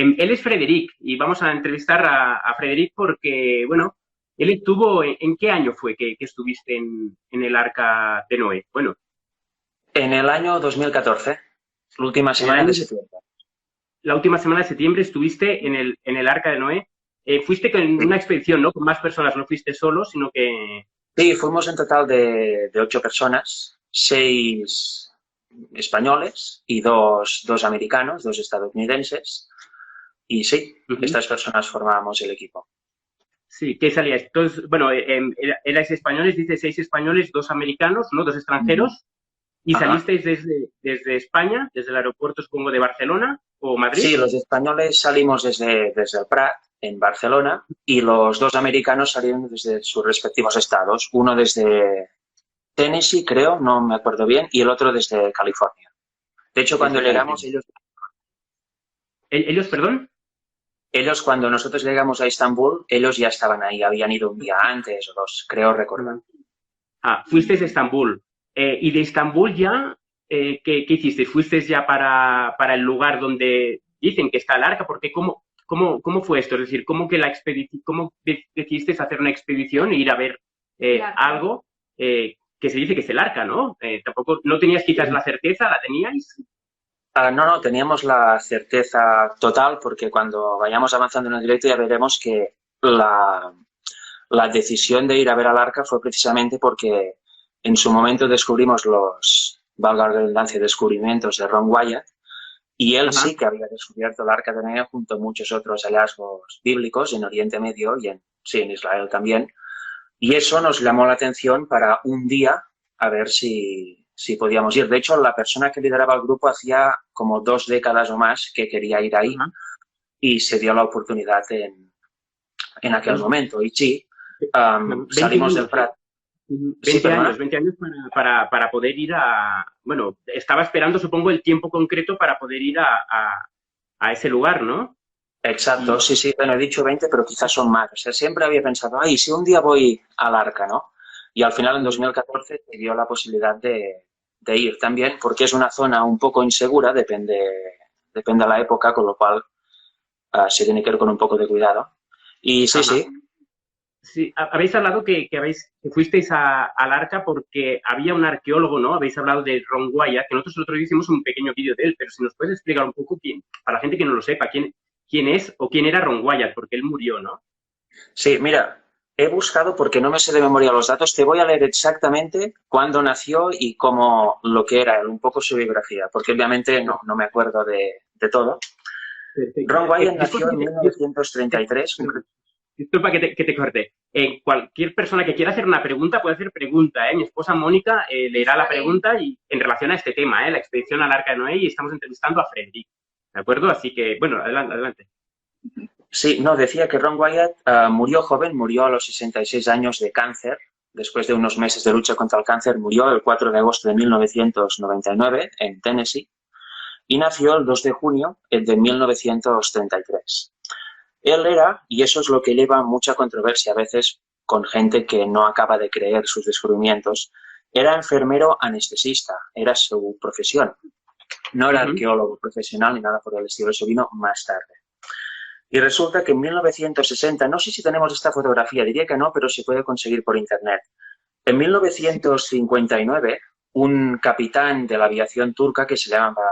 Él es Frederic y vamos a entrevistar a Frederic porque, bueno, él estuvo, ¿en qué año fue que estuviste en el Arca de Noé? Bueno, En el año 2014, la última en el semana de año, septiembre. la última semana de septiembre estuviste en el Arca de Noé. Fuiste con Sí. una expedición, ¿no? Con más personas, no fuiste solo, sino que... Sí, fuimos en total de 8 personas, 6 españoles y dos americanos, 2 estadounidenses. Y sí, Ujú. estas personas formábamos el equipo. Sí, ¿qué salíais? Entonces, bueno, erais españoles, dice 6 españoles, 2 americanos, ¿no? Dos Ujú. extranjeros. ¿Y Ajá. salisteis desde España, desde el aeropuerto, supongo, de Barcelona o Madrid? Sí, los españoles salimos desde el Prat, en Barcelona, y los 2 americanos salieron desde sus respectivos estados. Uno desde Tennessee, creo, no me acuerdo bien, y el otro desde California. De hecho, cuando Desde llegamos, California. ¿Ellos, perdón? ellos cuando nosotros llegamos a Estambul, ellos ya estaban ahí, habían ido un día antes o dos, creo recordar. Fuisteis a Estambul. Y de Estambul ya, ¿qué hicisteis? ¿Fuisteis ya para el lugar donde dicen que está el arca? Porque ¿cómo fue esto? Es decir, ¿cómo que la expedición, cómo decidisteis hacer una expedición e ir a ver algo que se dice que es el arca, ¿no? Tampoco, no tenías quizás la certeza, ¿la teníais? No, no, teníamos la certeza total porque cuando vayamos avanzando en el directo ya veremos que la decisión de ir a ver al arca fue precisamente porque en su momento descubrimos valga la redundancia, descubrimientos de Ron Wyatt y él Ajá. sí que había descubierto el arca de Noé junto a muchos otros hallazgos bíblicos en Oriente Medio y sí, en Israel también. Y eso nos llamó la atención para un día a ver si podíamos ir. De hecho, la persona que lideraba el grupo hacía como 2 décadas o más que quería ir ahí Ajá. y se dio la oportunidad en aquel Dos, momento. Y sí, 20 salimos del años, ¿eh? Prat. Sí, 20 perdona. años, 20 años para poder ir a... Bueno, estaba esperando, supongo, el tiempo concreto para poder ir a ese lugar, ¿no? Exacto, Y, sí, sí, bueno, he dicho 20, pero quizás son más. O sea, siempre había pensado, ay, si un día voy al Arca, ¿no? Y al final, en 2014, te dio la posibilidad de ir también, porque es una zona un poco insegura, depende de la época, con lo cual se tiene que ir con un poco de cuidado. Y sí, ajá. sí, Sí, habéis hablado que fuisteis al Arca porque había un arqueólogo, ¿no? Habéis hablado de Ron Wyatt, que nosotros el otro día hicimos un pequeño vídeo de él, pero si nos puedes explicar un poco para la gente que no lo sepa, quién es o quién era Ron Wyatt, porque él murió, ¿no? sí, mira, he buscado, porque no me sé de memoria los datos, te voy a leer exactamente cuándo nació y cómo lo que era, un poco su biografía, porque obviamente no me acuerdo de todo. Perfecto. Ron Wyatt nació Disculpa en 1933. perdón, disculpa que te corte. Cualquier persona que quiera hacer una pregunta puede hacer pregunta, ¿eh? Mi esposa Mónica leerá la pregunta y en relación a este tema, ¿eh? La expedición al Arca de Noé y estamos entrevistando a Frederick, ¿de acuerdo? Así que, bueno, adelante, adelante. Sí, no, decía que Ron Wyatt murió joven, murió a los 66 años de cáncer. Después de unos meses de lucha contra el cáncer, murió el 4 de agosto de 1999 en Tennessee y nació el 2 de junio de 1933. Él era, y eso es lo que lleva mucha controversia a veces con gente que no acaba de creer sus descubrimientos, era enfermero anestesista, era su profesión. No era Ujú. arqueólogo profesional ni nada por el estilo, eso vino más tarde. Y resulta que en 1960, no sé si tenemos esta fotografía, diría que no, pero se puede conseguir por internet. En Sí. 1959, un capitán de la aviación turca que se llamaba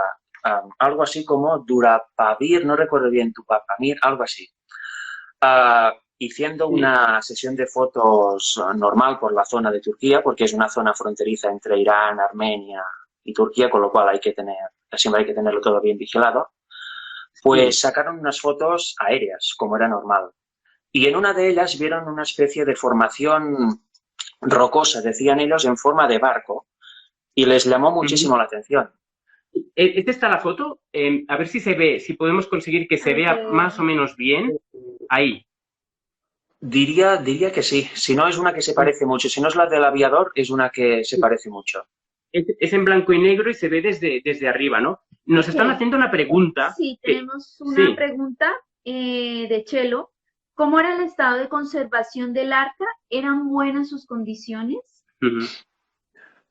algo así como Durapavir, no recuerdo bien, Tupapamir, algo así, haciendo Sí. una sesión de fotos normal por la zona de Turquía, porque es una zona fronteriza entre Irán, Armenia y Turquía, con lo cual siempre hay que tenerlo todo bien vigilado, pues Sí. sacaron unas fotos aéreas, como era normal. Y en una de ellas vieron una especie de formación rocosa, decían ellos, en forma de barco, y les llamó Ujú. muchísimo la atención. Esta está la foto. A ver si se ve, si podemos conseguir que se vea más o menos bien. Ahí. Diría que sí. Si no es una que se parece mucho, si no es la del aviador, es una que se parece mucho. Es en blanco y negro y se ve desde arriba, ¿no? Nos están Ok, haciendo una pregunta. sí, tenemos una Sí. pregunta de Chelo. ¿Cómo era el estado de conservación del arca? ¿Eran buenas sus condiciones? Ujú.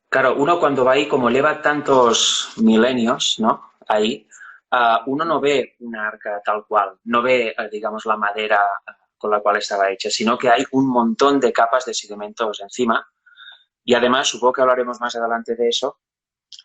Claro, uno cuando va ahí, como lleva tantos milenios, ¿no? Ahí, uno no ve una arca tal cual, no ve, digamos, la madera con la cual estaba hecha, sino que hay un montón de capas de sedimentos encima y además, supongo que hablaremos más adelante de eso,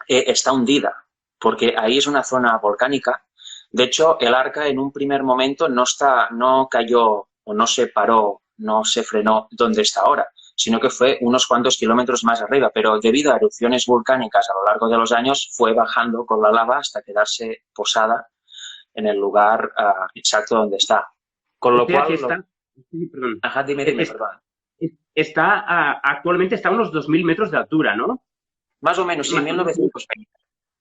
está hundida, porque ahí es una zona volcánica. De hecho, el arca en un primer momento no cayó o no se paró, no se frenó donde está ahora, sino que fue unos cuantos kilómetros más arriba, pero debido a erupciones volcánicas a lo largo de los años fue bajando con la lava hasta quedarse posada en el lugar exacto donde está. Con O lo sea cual... que está, sí, perdón. Ajá, dime, Es- perdón. Actualmente está a unos 2.000 metros de altura, ¿no? Más o menos, sí, Ma- 1920.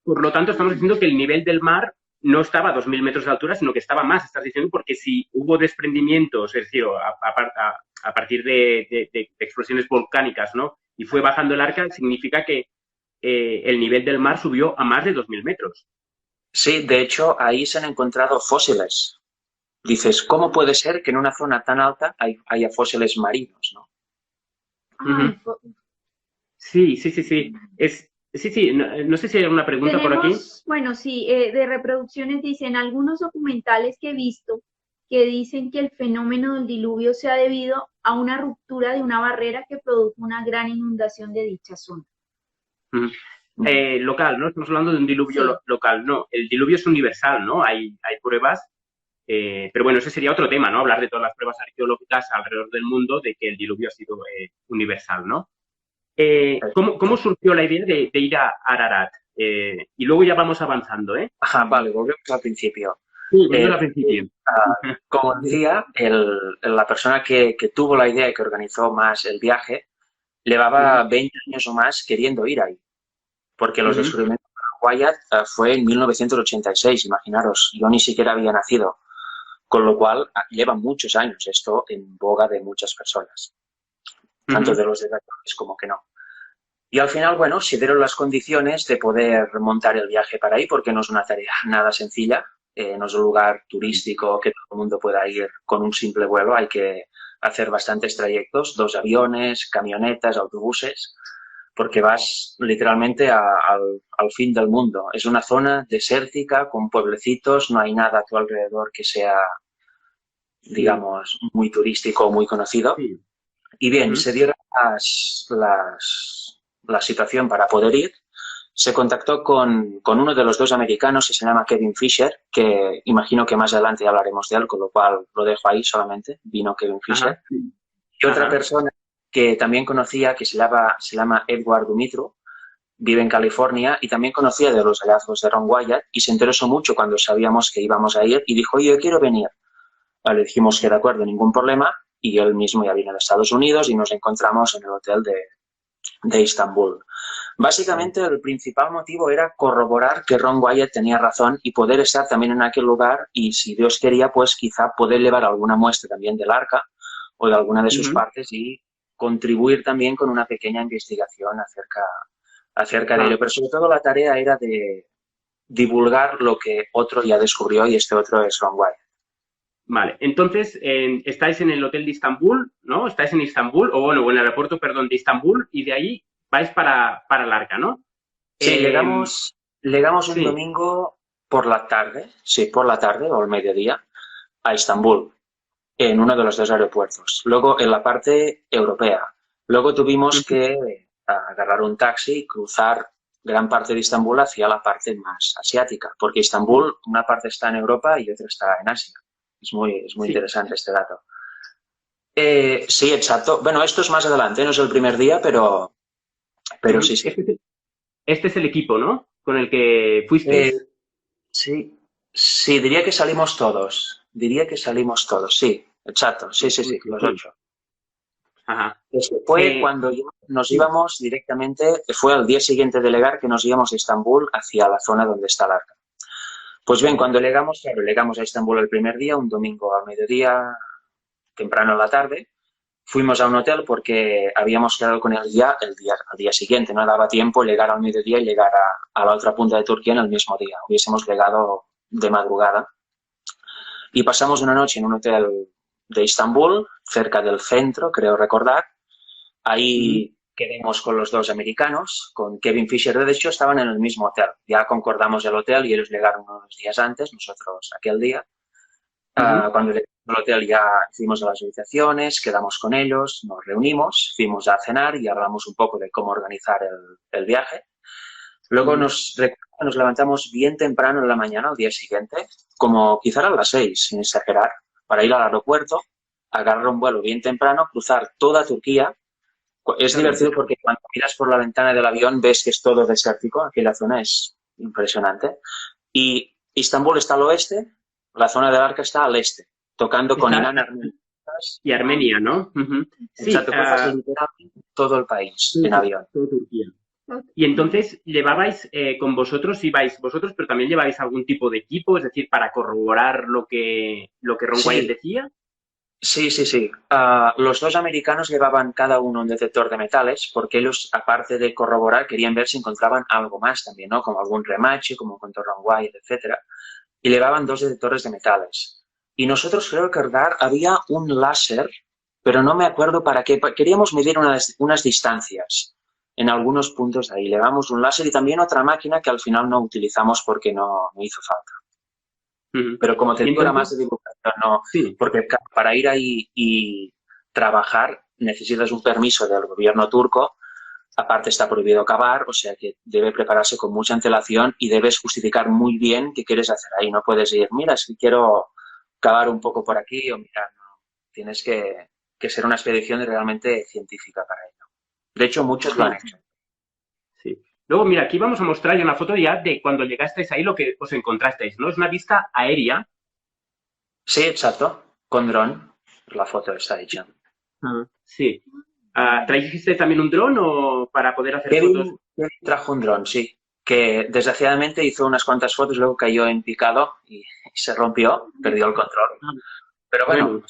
Por lo tanto, estamos diciendo que el nivel del mar no estaba a 2.000 metros de altura, sino que estaba más, estás diciendo, porque si hubo desprendimientos, es decir, a partir de explosiones volcánicas, ¿no? Y fue bajando el arca, significa que el nivel del mar subió a más de 2.000 metros. Sí, de hecho, ahí se han encontrado fósiles. Dices, ¿cómo puede ser que en una zona tan alta haya fósiles marinos, ¿no? Ujú. Sí, sí, sí, sí. Sí, no sé si hay alguna pregunta por aquí. Tenemos, bueno, sí, de reproducciones dicen algunos documentales que he visto que dicen que el fenómeno del diluvio se ha debido a una ruptura de una barrera que produjo una gran inundación de dicha zona. Ujú. Local, ¿no? Estamos hablando de un diluvio Sí. local. No, el diluvio es universal, ¿no? Hay pruebas, pero bueno, ese sería otro tema, ¿no? Hablar de todas las pruebas arqueológicas alrededor del mundo de que el diluvio ha sido universal, ¿no? ¿Cómo surgió la idea de ir a Ararat? Y luego ya vamos avanzando, ¿eh? Ajá, vale, volvemos al principio. Sí, volviendo al principio. Como decía, la persona que tuvo la idea y que organizó más el viaje, llevaba 20 años o más queriendo ir ahí, porque los Ujú. descubrimientos de Wyatt fue en 1986, imaginaros, yo ni siquiera había nacido, con lo cual lleva muchos años esto en boga de muchas personas, tanto Ujú. de los detractores como que no. Y al final, bueno, se dieron las condiciones de poder montar el viaje para ahí, porque no es una tarea nada sencilla, no es un lugar turístico que todo el mundo pueda ir con un simple vuelo, hay que hacer bastantes trayectos, 2 aviones, camionetas, autobuses, porque vas literalmente al fin del mundo. Es una zona desértica, con pueblecitos, no hay nada a tu alrededor que sea, Sí, digamos, muy turístico o muy conocido. sí. Y bien, Ujú. se dieron la situación para poder ir. Se contactó con uno de los 2 americanos que se llama Kevin Fisher, que imagino que más adelante hablaremos de él, con lo cual lo dejo ahí solamente. Vino Kevin Fisher. Ajá, sí. Y otra Ajá. persona que también conocía, que se llama Edward Dumitru, vive en California y también conocía de los hallazgos de Ron Wyatt y se interesó mucho cuando sabíamos que íbamos a ir y dijo, oye, yo quiero venir. Le dijimos que de acuerdo, ningún problema, y él mismo ya vino de Estados Unidos y nos encontramos en el hotel de Istambul. Básicamente el principal motivo era corroborar que Ron Wyatt tenía razón y poder estar también en aquel lugar y si Dios quería, pues quizá poder llevar alguna muestra también del arca o de alguna de sus Ujú. partes y contribuir también con una pequeña investigación acerca de Ah, ello. Pero sobre todo la tarea era de divulgar lo que otro ya descubrió y este otro es Ron Wyatt. vale. Entonces, estáis en el hotel de Istambul, ¿no? Estáis en Istambul, o bueno, en el aeropuerto, perdón, de Istambul, y de ahí vais para el Arca, ¿no? Sí, Eh, llegamos un sí. domingo por la tarde, sí, por la tarde o al mediodía, a Estambul, en uno de los 2 aeropuertos. Luego en la parte europea. Luego tuvimos Ujú. que agarrar un taxi y cruzar gran parte de Estambul hacia la parte más asiática, porque Estambul, una parte está en Europa y otra está en Asia. Es muy Sí, interesante este dato. Sí, exacto. Bueno, esto es más adelante, no es el primer día, pero sí, ujú. sí. Este es el equipo, ¿no? Con el que Eh, fuisteis. Sí, sí, diría que salimos todos. Diría que salimos todos, sí, exacto. Sí, sí, sí, los Sí. 8. Ajá. Eso fue Eh, cuando ya nos sí. íbamos directamente, fue al día siguiente de llegar que nos íbamos a Estambul hacia la zona donde está el arca. Pues bien, cuando llegamos, claro, llegamos a Estambul el primer día, un domingo al mediodía, temprano en la tarde. Fuimos a un hotel porque habíamos quedado con el guía al día siguiente. No daba tiempo llegar al mediodía y llegar a la otra punta de Turquía en el mismo día. Hubiésemos llegado de madrugada. Y pasamos una noche en un hotel de Istambul, cerca del centro, creo recordar. Ujú. Ahí quedemos con los dos americanos, con Kevin Fisher. De hecho, estaban en el mismo hotel. Ya concordamos el hotel y ellos llegaron unos días antes, nosotros aquel día. Cuando llegamos al hotel ya hicimos las habitaciones, quedamos con ellos, nos reunimos, fuimos a cenar y hablamos un poco de cómo organizar el viaje. Luego nos levantamos bien temprano en la mañana, al día siguiente, como quizá a las 6, sin exagerar, para ir al aeropuerto, agarrar un vuelo bien temprano, cruzar toda Turquía. Es divertido porque cuando miras por la ventana del avión ves que es todo desértico, aquí la zona es impresionante. Y Istambul está al oeste, la zona del Arca está al este, tocando con Irán, Armenia. Y Armenia, ¿no? Sí, exacto, cruzas literalmente todo el país en avión. Todo Turquía. Y entonces llevabais con vosotros, ibais vosotros, pero también llevabais algún tipo de equipo, es decir, para corroborar lo que Ron Wyatt decía. Sí. Los dos americanos llevaban cada uno un detector de metales porque ellos, aparte de corroborar, querían ver si encontraban algo más también, ¿no? Como algún remache, como encontró Ron Wyatt, etcétera. Y llevaban 2 detectores de metales. Y nosotros, creo recordar, había un láser, pero no me acuerdo para qué. Queríamos medir unas distancias en algunos puntos de ahí. Llevamos un láser y también otra máquina que al final no utilizamos porque no hizo falta. Pero como te digo, era más de divulgación, ¿no? Sí. Porque para ir ahí y trabajar necesitas un permiso del gobierno turco. Aparte está prohibido cavar, o sea que debe prepararse con mucha antelación y debes justificar muy bien qué quieres hacer ahí. No puedes ir, mira, si quiero cavar un poco por aquí o mira, no. Tienes que ser una expedición realmente científica para ello. De hecho, muchos lo han hecho. Sí. Luego, mira, aquí vamos a mostrar ya una foto ya de cuando llegasteis ahí, lo que os encontrasteis, ¿no? Es una vista aérea. Sí, exacto. Con dron. La foto está hecha. Sí. ¿Trajiste también un dron o para poder hacer fotos? Kevin trajo un dron, sí. Que desgraciadamente hizo unas cuantas fotos, luego cayó en picado y se rompió, perdió el control. Pero bueno,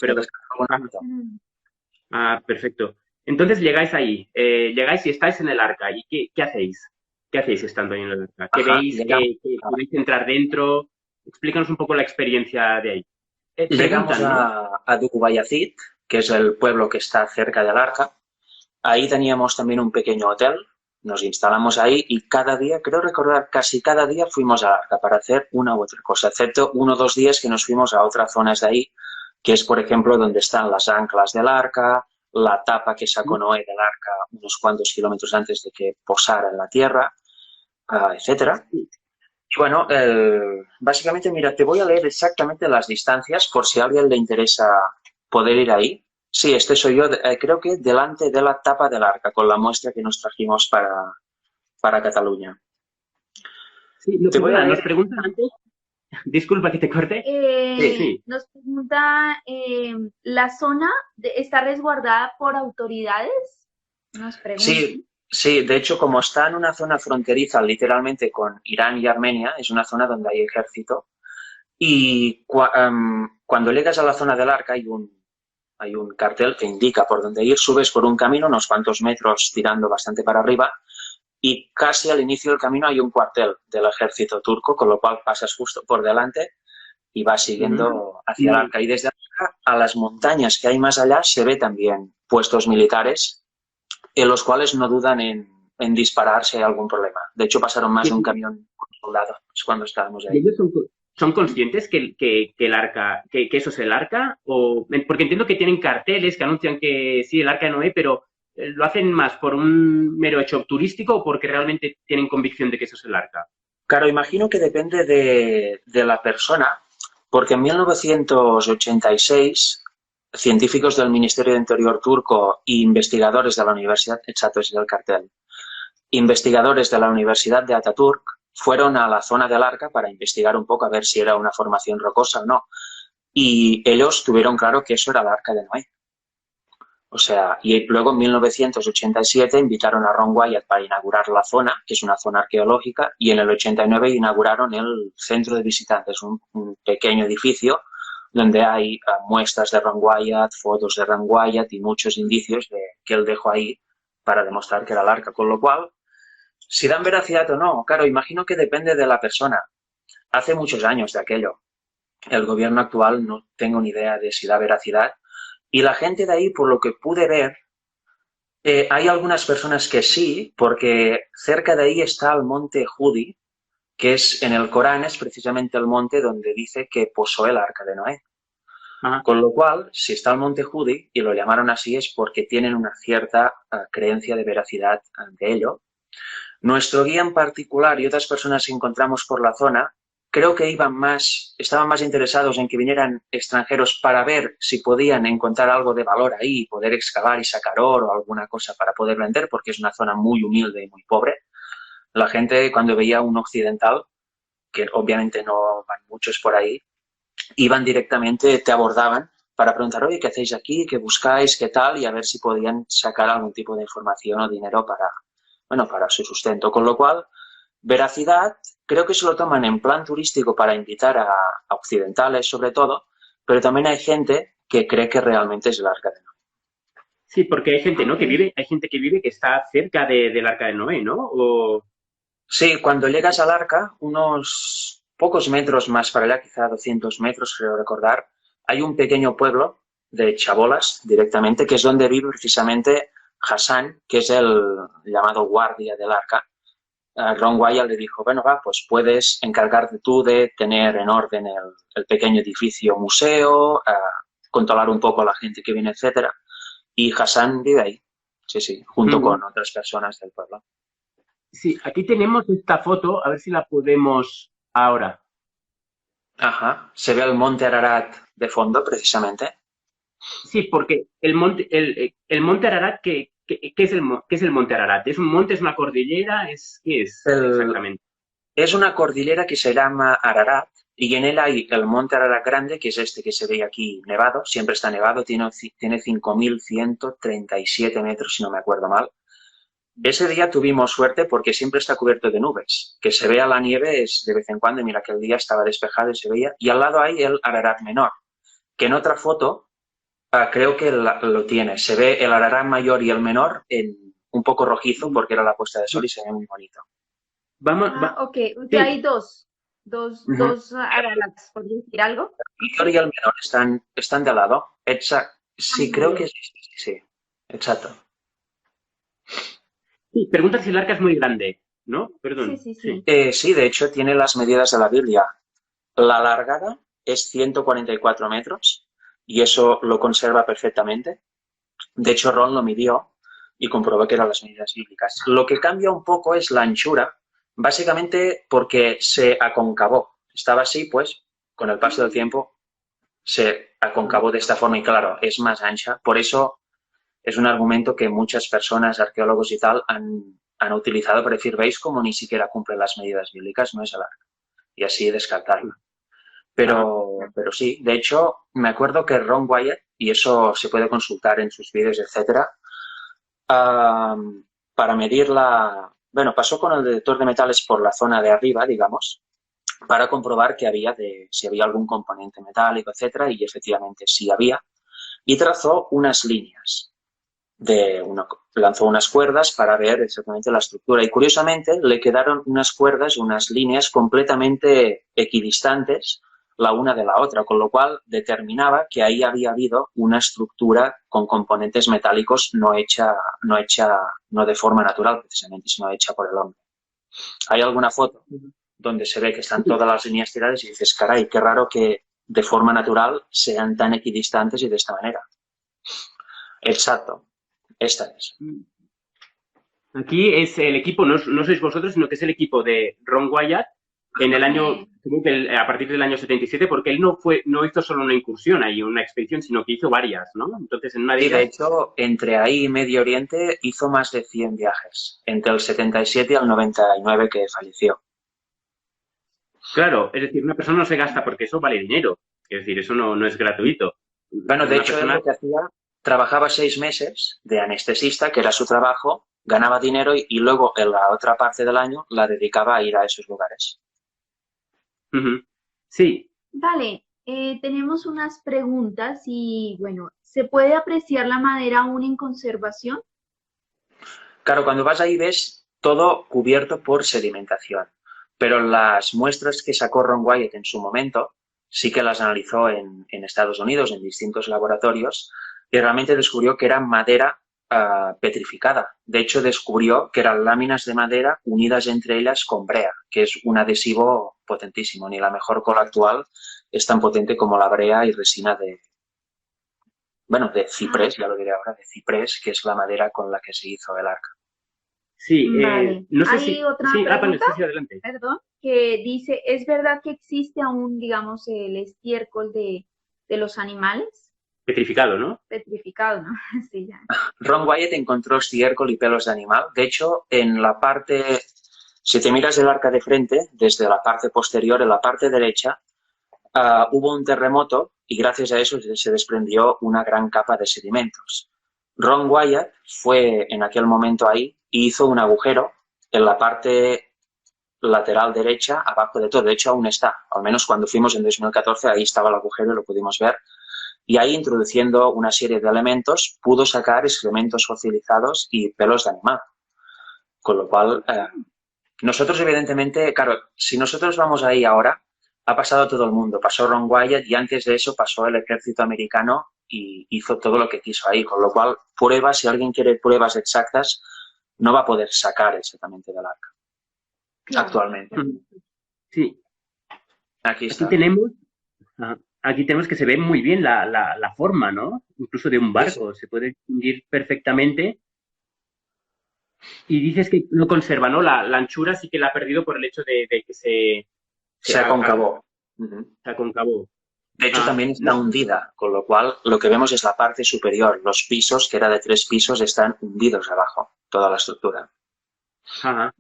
perfecto. Entonces llegáis ahí, llegáis y estáis en el Arca. ¿Y qué hacéis? ¿Qué hacéis estando ahí en el Arca? ¿Qué veis? ¿Qué podéis entrar dentro? Explícanos un poco la experiencia de ahí. Llegamos a Duybayazit, que es el pueblo que está cerca del Arca. Ahí teníamos también un pequeño hotel. Nos instalamos ahí y cada día, creo recordar, casi cada día fuimos al Arca para hacer una u otra cosa, excepto 1 o 2 días que nos fuimos a otras zonas de ahí, que es, por ejemplo, donde están las anclas del Arca, la tapa que sacó Noé del Arca unos cuantos kilómetros antes de que posara en la tierra, etcétera. Y bueno, básicamente, mira, te voy a leer exactamente las distancias por si a alguien le interesa poder ir ahí. Sí, este soy yo, creo que delante de la tapa del Arca, con la muestra que nos trajimos para Cataluña. Sí, nos preguntan antes, disculpa que te corte. Sí. Nos pregunta, ¿la zona está resguardada por autoridades? Nos pregunta. Sí, de hecho, como está en una zona fronteriza literalmente con Irán y Armenia, es una zona donde hay ejército, y cuando llegas a la zona del Arca hay un cartel que indica por dónde ir, subes por un camino unos cuantos metros tirando bastante para arriba y casi al inicio del camino hay un cuartel del ejército turco, con lo cual pasas justo por delante y vas siguiendo hacia el Arca. Y desde acá a las montañas que hay más allá se ve también puestos militares en los cuales no dudan en disparar si hay algún problema. De hecho, pasaron más de un camión con soldados cuando estábamos ahí. ¿Son conscientes que el Arca, que eso es el Arca? Porque entiendo que tienen carteles que anuncian que sí, el Arca de Noé, pero ¿lo hacen más por un mero hecho turístico o porque realmente tienen convicción de que eso es el Arca? Claro, imagino que depende de la persona, porque en 1986 científicos del Ministerio de Interior turco e investigadores de la Universidad, exacto, es el cartel, investigadores de la Universidad de Ataturk fueron a la zona del Arca para investigar un poco a ver si era una formación rocosa o no. Y ellos tuvieron claro que eso era el Arca de Noé. O sea, y luego en 1987 invitaron a Ron Wyatt para inaugurar la zona, que es una zona arqueológica, y en el 89 inauguraron el centro de visitantes, un pequeño edificio donde hay muestras de Ron Wyatt, fotos de Ron Wyatt y muchos indicios que él dejó ahí para demostrar que era el Arca. Con lo cual, si dan veracidad o no, claro, imagino que depende de la persona. Hace muchos años de aquello. El gobierno actual no tengo ni idea de si da veracidad. Y la gente de ahí, por lo que pude ver, Hay algunas personas que sí, porque cerca de ahí está el monte Hudi, que es en el Corán, es precisamente el monte donde dice que posó el arca de Noé. Ajá. Con lo cual, si está el monte Hudi, y lo llamaron así, es porque tienen una cierta creencia de veracidad de ello. Nuestro guía en particular y otras personas que encontramos por la zona, creo que estaban más interesados en que vinieran extranjeros para ver si podían encontrar algo de valor ahí, poder excavar y sacar oro o alguna cosa para poder vender, porque es una zona muy humilde y muy pobre. La gente, cuando veía un occidental, que obviamente no van muchos por ahí, iban directamente, te abordaban para preguntar, oye, ¿qué hacéis aquí? ¿Qué buscáis? ¿Qué tal? Y a ver si podían sacar algún tipo de información o dinero para su sustento. Con lo cual, veracidad, creo que se lo toman en plan turístico para invitar a occidentales sobre todo, pero también hay gente que cree que realmente es el Arca de Noé. Sí, porque hay gente, ¿no? Ok. Hay gente que vive que está cerca del Arca de Noé, ¿no? O... Sí, cuando llegas al Arca, unos pocos metros más para allá, quizá 200 metros, creo recordar, hay un pequeño pueblo de chabolas directamente, que es donde vive precisamente Hassan, que es el llamado guardia del Arca. Ron Wyatt le dijo, bueno, va, pues puedes encargarte tú de tener en orden el pequeño edificio museo, controlar un poco a la gente que viene, etcétera. Y Hassan vive ahí, sí, sí, junto Ujú. con otras personas del pueblo. Sí, aquí tenemos esta foto, a ver si la podemos ahora. Ajá, se ve el monte Ararat de fondo, precisamente. Sí, porque el monte Ararat, ¿qué es el monte Ararat? ¿Es un monte, es una cordillera? ¿Qué es El, exactamente? es una cordillera que se llama Ararat y en él hay el monte Ararat Grande, que es este que se ve aquí nevado, siempre está nevado, tiene 5.137 metros, si no me acuerdo mal. Ese día tuvimos suerte porque siempre está cubierto de nubes, que se vea la nieve es de vez en cuando, y mira que el día estaba despejado y se veía, y al lado hay el Ararat Menor, que en otra foto creo que lo tiene. Se ve el Ararat mayor y el menor un poco rojizo porque era la puesta de sol y se ve muy bonito. Vamos, Ah, ok. O sea, sí, hay dos, Ujú. dos Ararats, ¿por decir algo? El mayor y el menor están de al lado. Exacto. Ah, Sí, creo vale. que sí, sí, sí. Exacto. sí, pregunta si el arca es muy grande, ¿no? Sí, Perdón, sí, sí. sí. Sí, de hecho tiene las medidas de la Biblia. La largada es 144 metros y eso lo conserva perfectamente. De hecho, Ron lo midió y comprobó que eran las medidas bíblicas. Lo que cambia un poco es la anchura, básicamente porque se aconcavó. Estaba así, pues, con el paso del tiempo se aconcavó de esta forma y claro, es más ancha. Por eso es un argumento que muchas personas, arqueólogos y tal, han utilizado para decir, ¿veis cómo ni siquiera cumple las medidas bíblicas? No es el arca. Y así descartarla. Ajá. Pero sí, de hecho, me acuerdo que Ron Wyatt, y eso se puede consultar en sus vídeos, etcétera, para medir bueno, pasó con el detector de metales por la zona de arriba, digamos, para comprobar si había algún componente metálico, etcétera, y efectivamente sí había, y trazó unas líneas, lanzó unas cuerdas para ver exactamente la estructura, y curiosamente le quedaron unas cuerdas, unas líneas completamente equidistantes la una de la otra, con lo cual determinaba que ahí había habido una estructura con componentes metálicos no de forma natural precisamente, sino hecha por el hombre. Hay alguna foto donde se ve que están todas las líneas tiradas y dices, caray, qué raro que de forma natural sean tan equidistantes y de esta manera. Exacto, esta es. Aquí es el equipo, no sois vosotros, sino que es el equipo de Ron Wyatt en el año, creo que a partir del año 77, porque él no hizo solo una incursión ahí, una expedición, sino que hizo varias, ¿no? Entonces, en una de Sí, de ellas, hecho, entre ahí y Medio Oriente hizo más de 100 viajes, entre el 77 y el 99 que falleció. claro, es decir, una persona no se gasta porque eso vale dinero, es decir, eso no es gratuito. Bueno, de Una hecho, él persona, lo que hacía, trabajaba 6 meses de anestesista, que era su trabajo, ganaba dinero y luego en la otra parte del año la dedicaba a ir a esos lugares. uh-huh. Sí, Vale, tenemos unas preguntas y bueno, ¿se puede apreciar la madera aún en conservación? Claro, cuando vas ahí ves todo cubierto por sedimentación, pero las muestras que sacó Ron Wyatt en su momento sí que las analizó en Estados Unidos, en distintos laboratorios, y realmente descubrió que era madera petrificada. De hecho, descubrió que eran láminas de madera unidas entre ellas con brea, que es un adhesivo potentísimo. Ni la mejor cola actual es tan potente como la brea y resina de ciprés, ya lo diré ahora, de ciprés, que es la madera con la que se hizo el arca. Sí, Vale. no sé Hay si... otra Sí, vale, pregunta, sí, adelante. perdón, que dice, ¿es verdad que existe aún, digamos, el estiércol de los animales? Petrificado, ¿no? Petrificado, ¿no? Sí, ya. Ron Wyatt encontró estiércol y pelos de animal. De hecho, si te miras el arca de frente, desde la parte posterior, en la parte derecha, hubo un terremoto y gracias a eso se desprendió una gran capa de sedimentos. Ron Wyatt fue en aquel momento ahí y hizo un agujero en la parte lateral derecha, abajo de todo. De hecho, aún está. Al menos cuando fuimos en 2014, ahí estaba el agujero y lo pudimos ver. Y ahí, introduciendo una serie de elementos, pudo sacar excrementos fosilizados y pelos de animal. Con lo cual, nosotros evidentemente, claro, si nosotros vamos ahí ahora, ha pasado todo el mundo. Pasó Ron Wyatt y antes de eso pasó el ejército americano y hizo todo lo que quiso ahí. Con lo cual, pruebas, si alguien quiere pruebas exactas, no va a poder sacar exactamente del arca. Claro. Actualmente. Sí. Aquí está. Aquí tenemos que se ve muy bien la forma, ¿no? Incluso de un barco. Se puede distinguir perfectamente. Y dices que no conserva, ¿no? La anchura sí que la ha perdido por el hecho de que se aconcavó. Se aconcavó. De hecho, también está hundida, con lo cual lo que vemos es la parte superior. Los pisos, que era de 3 pisos, están hundidos abajo, toda la estructura. Ajá.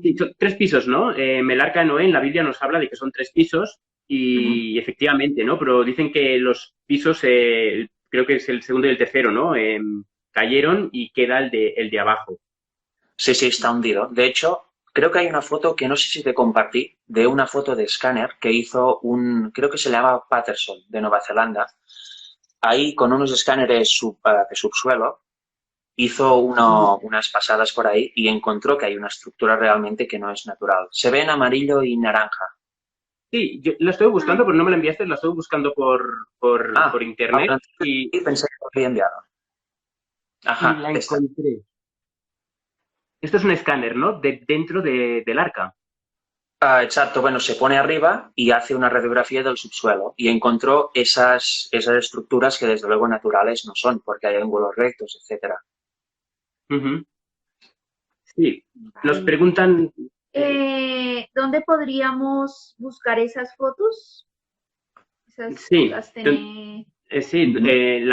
Sí, son 3 pisos, ¿no? El arca de Noé en la Biblia nos habla de que son 3 pisos y efectivamente, ¿no? Pero dicen que los pisos, creo que es el segundo y el tercero, ¿no? Cayeron y queda el de abajo. Sí, está hundido. De hecho, creo que hay una foto que no sé si te compartí, de una foto de escáner que hizo creo que se llama Patterson, de Nueva Zelanda. Ahí, con unos escáneres de subsuelo, hizo unas pasadas por ahí y encontró que hay una estructura realmente que no es natural. Se ve en amarillo y naranja. Sí, yo la estoy buscando, pero no me la enviaste, la estoy buscando por internet. Y pensé que lo había enviado. Ajá, y la encontré. Esto es un escáner, ¿no? Dentro del arca. Exacto, bueno, se pone arriba y hace una radiografía del subsuelo y encontró esas estructuras que desde luego naturales no son, porque hay ángulos rectos, etcétera. Sí, nos preguntan... ¿Dónde podríamos buscar esas fotos? Sí, la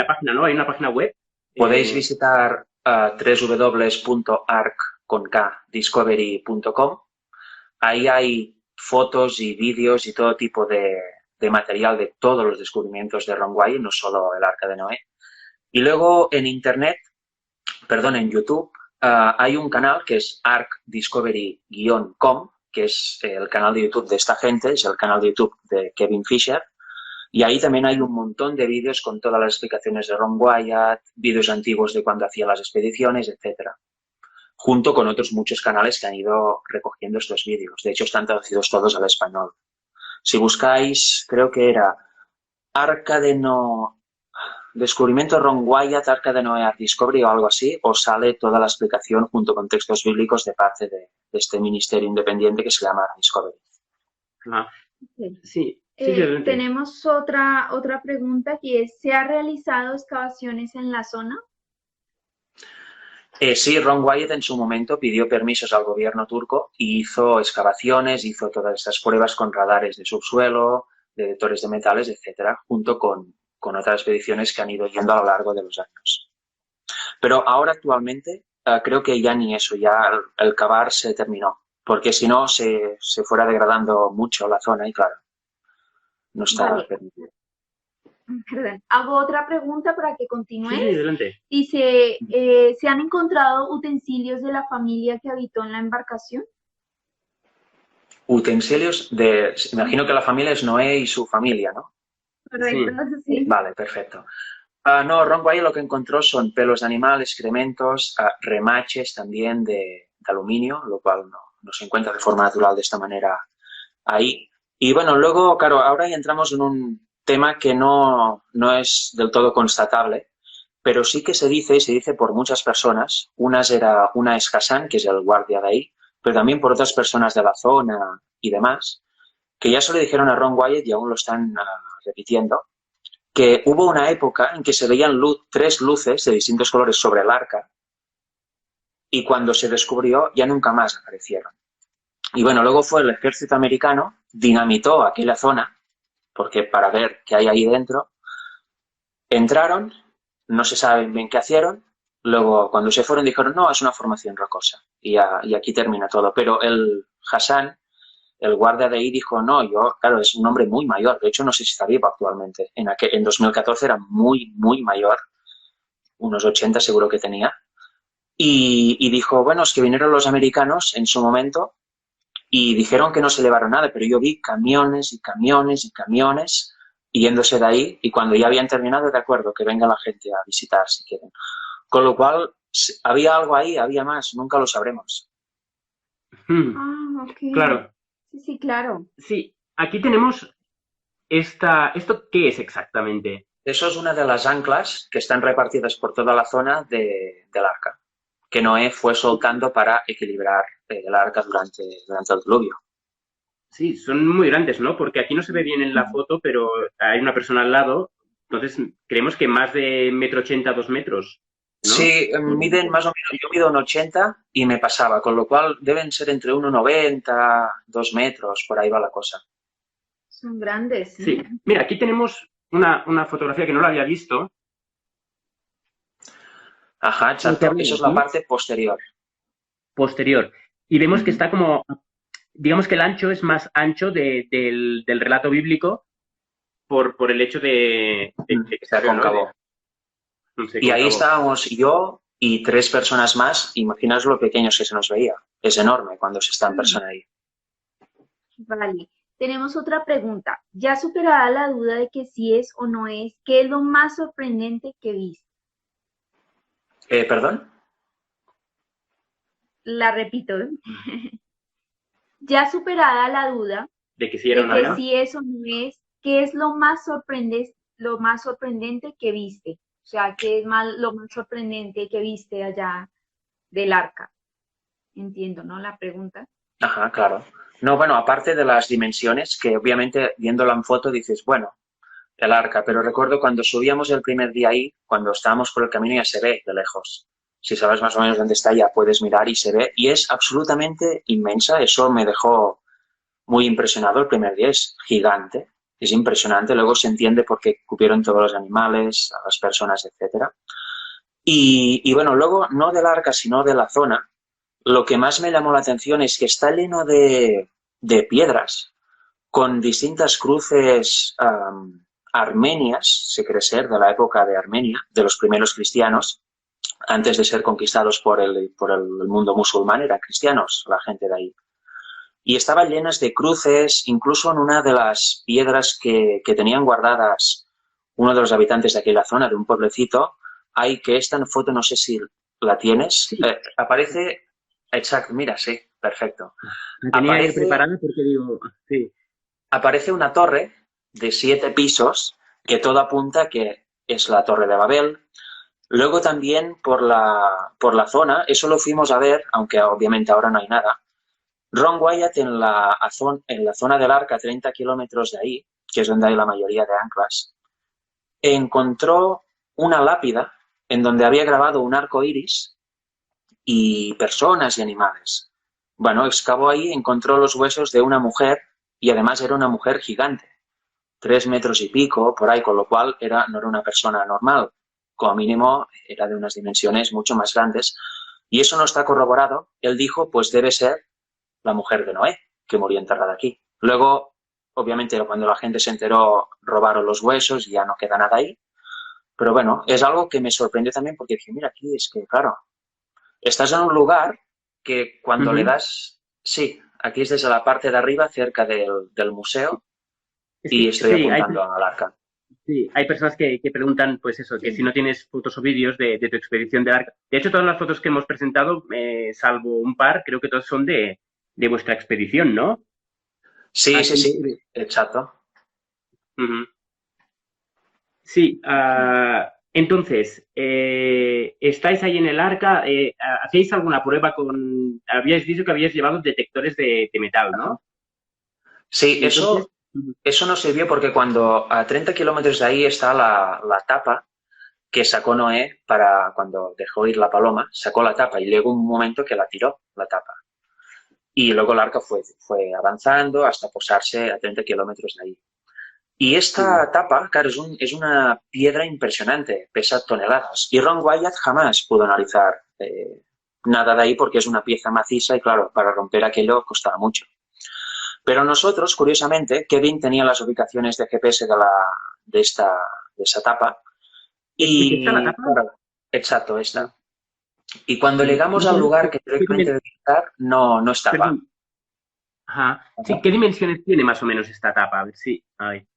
página, ¿no? Hay una página web. Podéis visitar www.arc.discovery.com. Ahí hay fotos y vídeos y todo tipo de material de todos los descubrimientos de Ron Wyatt, no solo el Arca de Noé. Y luego en YouTube, hay un canal que es arcdiscovery-com, que es el canal de YouTube de esta gente, es el canal de YouTube de Kevin Fisher. Y ahí también hay un montón de vídeos con todas las explicaciones de Ron Wyatt, vídeos antiguos de cuando hacía las expediciones, etcétera. Junto con otros muchos canales que han ido recogiendo estos vídeos. De hecho, están traducidos todos al español. Si buscáis, creo que era Descubrimiento Ron Wyatt, Arca de Noé, Ark Discovery o algo así, os sale toda la explicación junto con textos bíblicos de parte de este ministerio independiente que se llama Ark Discovery. Sí. Tenemos otra pregunta que es, ¿se ha realizado excavaciones en la zona? Sí, Ron Wyatt en su momento pidió permisos al gobierno turco y hizo excavaciones, hizo todas estas pruebas con radares de subsuelo, detectores de metales, etcétera, junto con otras expediciones que han ido yendo a lo largo de los años. Pero ahora actualmente creo que ya ni eso, ya el cavar se terminó, porque si no se fuera degradando mucho la zona y claro, no está permitido. Perdón. Hago otra pregunta para que continúes. Sí, adelante. Dice, ¿se han encontrado utensilios de la familia que habitó en la embarcación? Utensilios imagino que la familia es Noé y su familia, ¿no? Correcto, sí. Vale, perfecto. No, Ron Wyatt lo que encontró son pelos de animal, excrementos, remaches también de aluminio, lo cual no se encuentra de forma natural de esta manera ahí. Y bueno, luego, claro, ahora ya entramos en un tema que no es del todo constatable, pero sí que se dice, y se dice por muchas personas, una es Hassan, que es el guardia de ahí, pero también por otras personas de la zona y demás, que ya se lo dijeron a Ron Wyatt y aún lo están repitiendo, que hubo una época en que se veían tres luces de distintos colores sobre el arca y cuando se descubrió ya nunca más aparecieron. Y bueno, luego fue el ejército americano, dinamitó aquella zona, porque para ver qué hay ahí dentro, entraron, no se sabe bien qué hicieron, luego cuando se fueron dijeron, no, es una formación rocosa, y aquí termina todo. Pero el Hassan, el guardia de ahí, dijo, no, claro, es un hombre muy mayor, de hecho no sé si está vivo actualmente, en 2014 era muy, muy mayor, unos 80 seguro que tenía, y dijo, bueno, es que vinieron los americanos en su momento y dijeron que no se llevaron nada, pero yo vi camiones y camiones y camiones yéndose de ahí y cuando ya habían terminado, de acuerdo, que venga la gente a visitar si quieren. Con lo cual, había algo ahí, había más, nunca lo sabremos. Ah, ok. Claro. Sí, sí, claro. Sí, aquí tenemos ¿Esto qué es exactamente? Eso es una de las anclas que están repartidas por toda la zona del arca, que Noé fue soltando para equilibrar el arca durante el diluvio. Sí, son muy grandes, ¿no? Porque aquí no se ve bien en la foto, pero hay una persona al lado, entonces creemos que más de 1,80 m, 2 metros, ¿no? Sí, miden más o menos, yo mido 1,80 y me pasaba, con lo cual deben ser entre 1,90, 2 metros, por ahí va la cosa. Son grandes, ¿sí? Sí, mira, aquí tenemos una fotografía que no la había visto. Ajá, exacto, eso es la parte posterior. Posterior. Y vemos que está como, digamos que el ancho es más ancho del relato bíblico por el hecho de que se cóncavo. No sé, y ahí estábamos yo y 3 personas más, imaginaos lo pequeños que se nos veía. Es enorme cuando se está en persona ahí. Vale. Tenemos otra pregunta. Ya superada la duda de que si es o no es, ¿qué es lo más sorprendente que viste? ¿Perdón? La repito. Ya superada la duda de que si era una que si es o no es, ¿qué es lo más sorprendente que viste? O sea, ¿qué es lo más sorprendente que viste allá del arca? Entiendo, ¿no? La pregunta. Ajá, claro. No, bueno, aparte de las dimensiones, que obviamente viéndola en foto dices, bueno, el arca, pero recuerdo cuando subíamos el primer día ahí, cuando estábamos por el camino ya se ve de lejos. Si sabes más o menos dónde está, ya puedes mirar y se ve. Y es absolutamente inmensa. Eso me dejó muy impresionado el primer día. Es gigante, es impresionante. Luego se entiende por qué cupieron todos los animales, a las personas, etcétera. Y bueno, luego, no del arca, sino de la zona, lo que más me llamó la atención es que está lleno de piedras, con distintas cruces armenias, se cree ser, de la época de Armenia, de los primeros cristianos, antes de ser conquistados por el mundo musulmán, eran cristianos la gente de ahí. Y estaban llenas de cruces, incluso en una de las piedras que tenían guardadas uno de los habitantes de aquella zona, de un pueblecito, hay que esta en foto, no sé si la tienes, sí. Aparece, exacto, mira, sí, perfecto. Aparece preparada porque digo, sí. Aparece una torre de 7 pisos que todo apunta que es la Torre de Babel. Luego también por la zona, eso lo fuimos a ver, aunque obviamente ahora no hay nada. Ron Wyatt en la zona del arca, 30 kilómetros de ahí, que es donde hay la mayoría de anclas, encontró una lápida en donde había grabado un arco iris y personas y animales. Bueno, excavó ahí, encontró los huesos de una mujer y además era una mujer gigante, 3 metros y pico, por ahí, con lo cual no era una persona normal. Como mínimo era de unas dimensiones mucho más grandes. Y eso no está corroborado. Él dijo, pues debe ser la mujer de Noé, que murió enterrada aquí. Luego, obviamente, cuando la gente se enteró, robaron los huesos y ya no queda nada ahí. Pero bueno, es algo que me sorprendió también porque dije, mira, aquí es que, claro, estás en un lugar que cuando le das... Sí, aquí es desde la parte de arriba, cerca del museo, y estoy apuntando al arca. Sí, hay personas que preguntan, pues eso, que si no tienes fotos o vídeos de tu expedición del arca. De hecho, todas las fotos que hemos presentado, salvo un par, creo que todas son de vuestra expedición, ¿no? Sí, sí, exacto. Sí, Entonces, estáis ahí en el arca, ¿hacéis alguna prueba con... Habíais dicho que habíais llevado detectores de metal, Ajá. ¿no? Sí, Entonces, eso nos sirvió porque cuando a 30 kilómetros de ahí está la tapa que sacó Noé para cuando dejó ir la paloma, sacó la tapa y luego un momento que la tiró, la tapa. Y luego el arca fue avanzando hasta posarse a 30 kilómetros de ahí. Y esta tapa, claro, es una piedra impresionante, pesa toneladas. Y Ron Wyatt jamás pudo analizar nada de ahí porque es una pieza maciza y, claro, para romper aquello costaba mucho. Pero nosotros, curiosamente, Kevin tenía las ubicaciones de GPS de esa tapa ¿y está la y, tapa? claro, exacto, esta. Y cuando llegamos al lugar que ¿Qué teóricamente debe estar, no estaba. perdón, ajá. Sí, Ajá. ¿qué dimensiones tiene más o menos esta tapa? A ver, sí, a ver.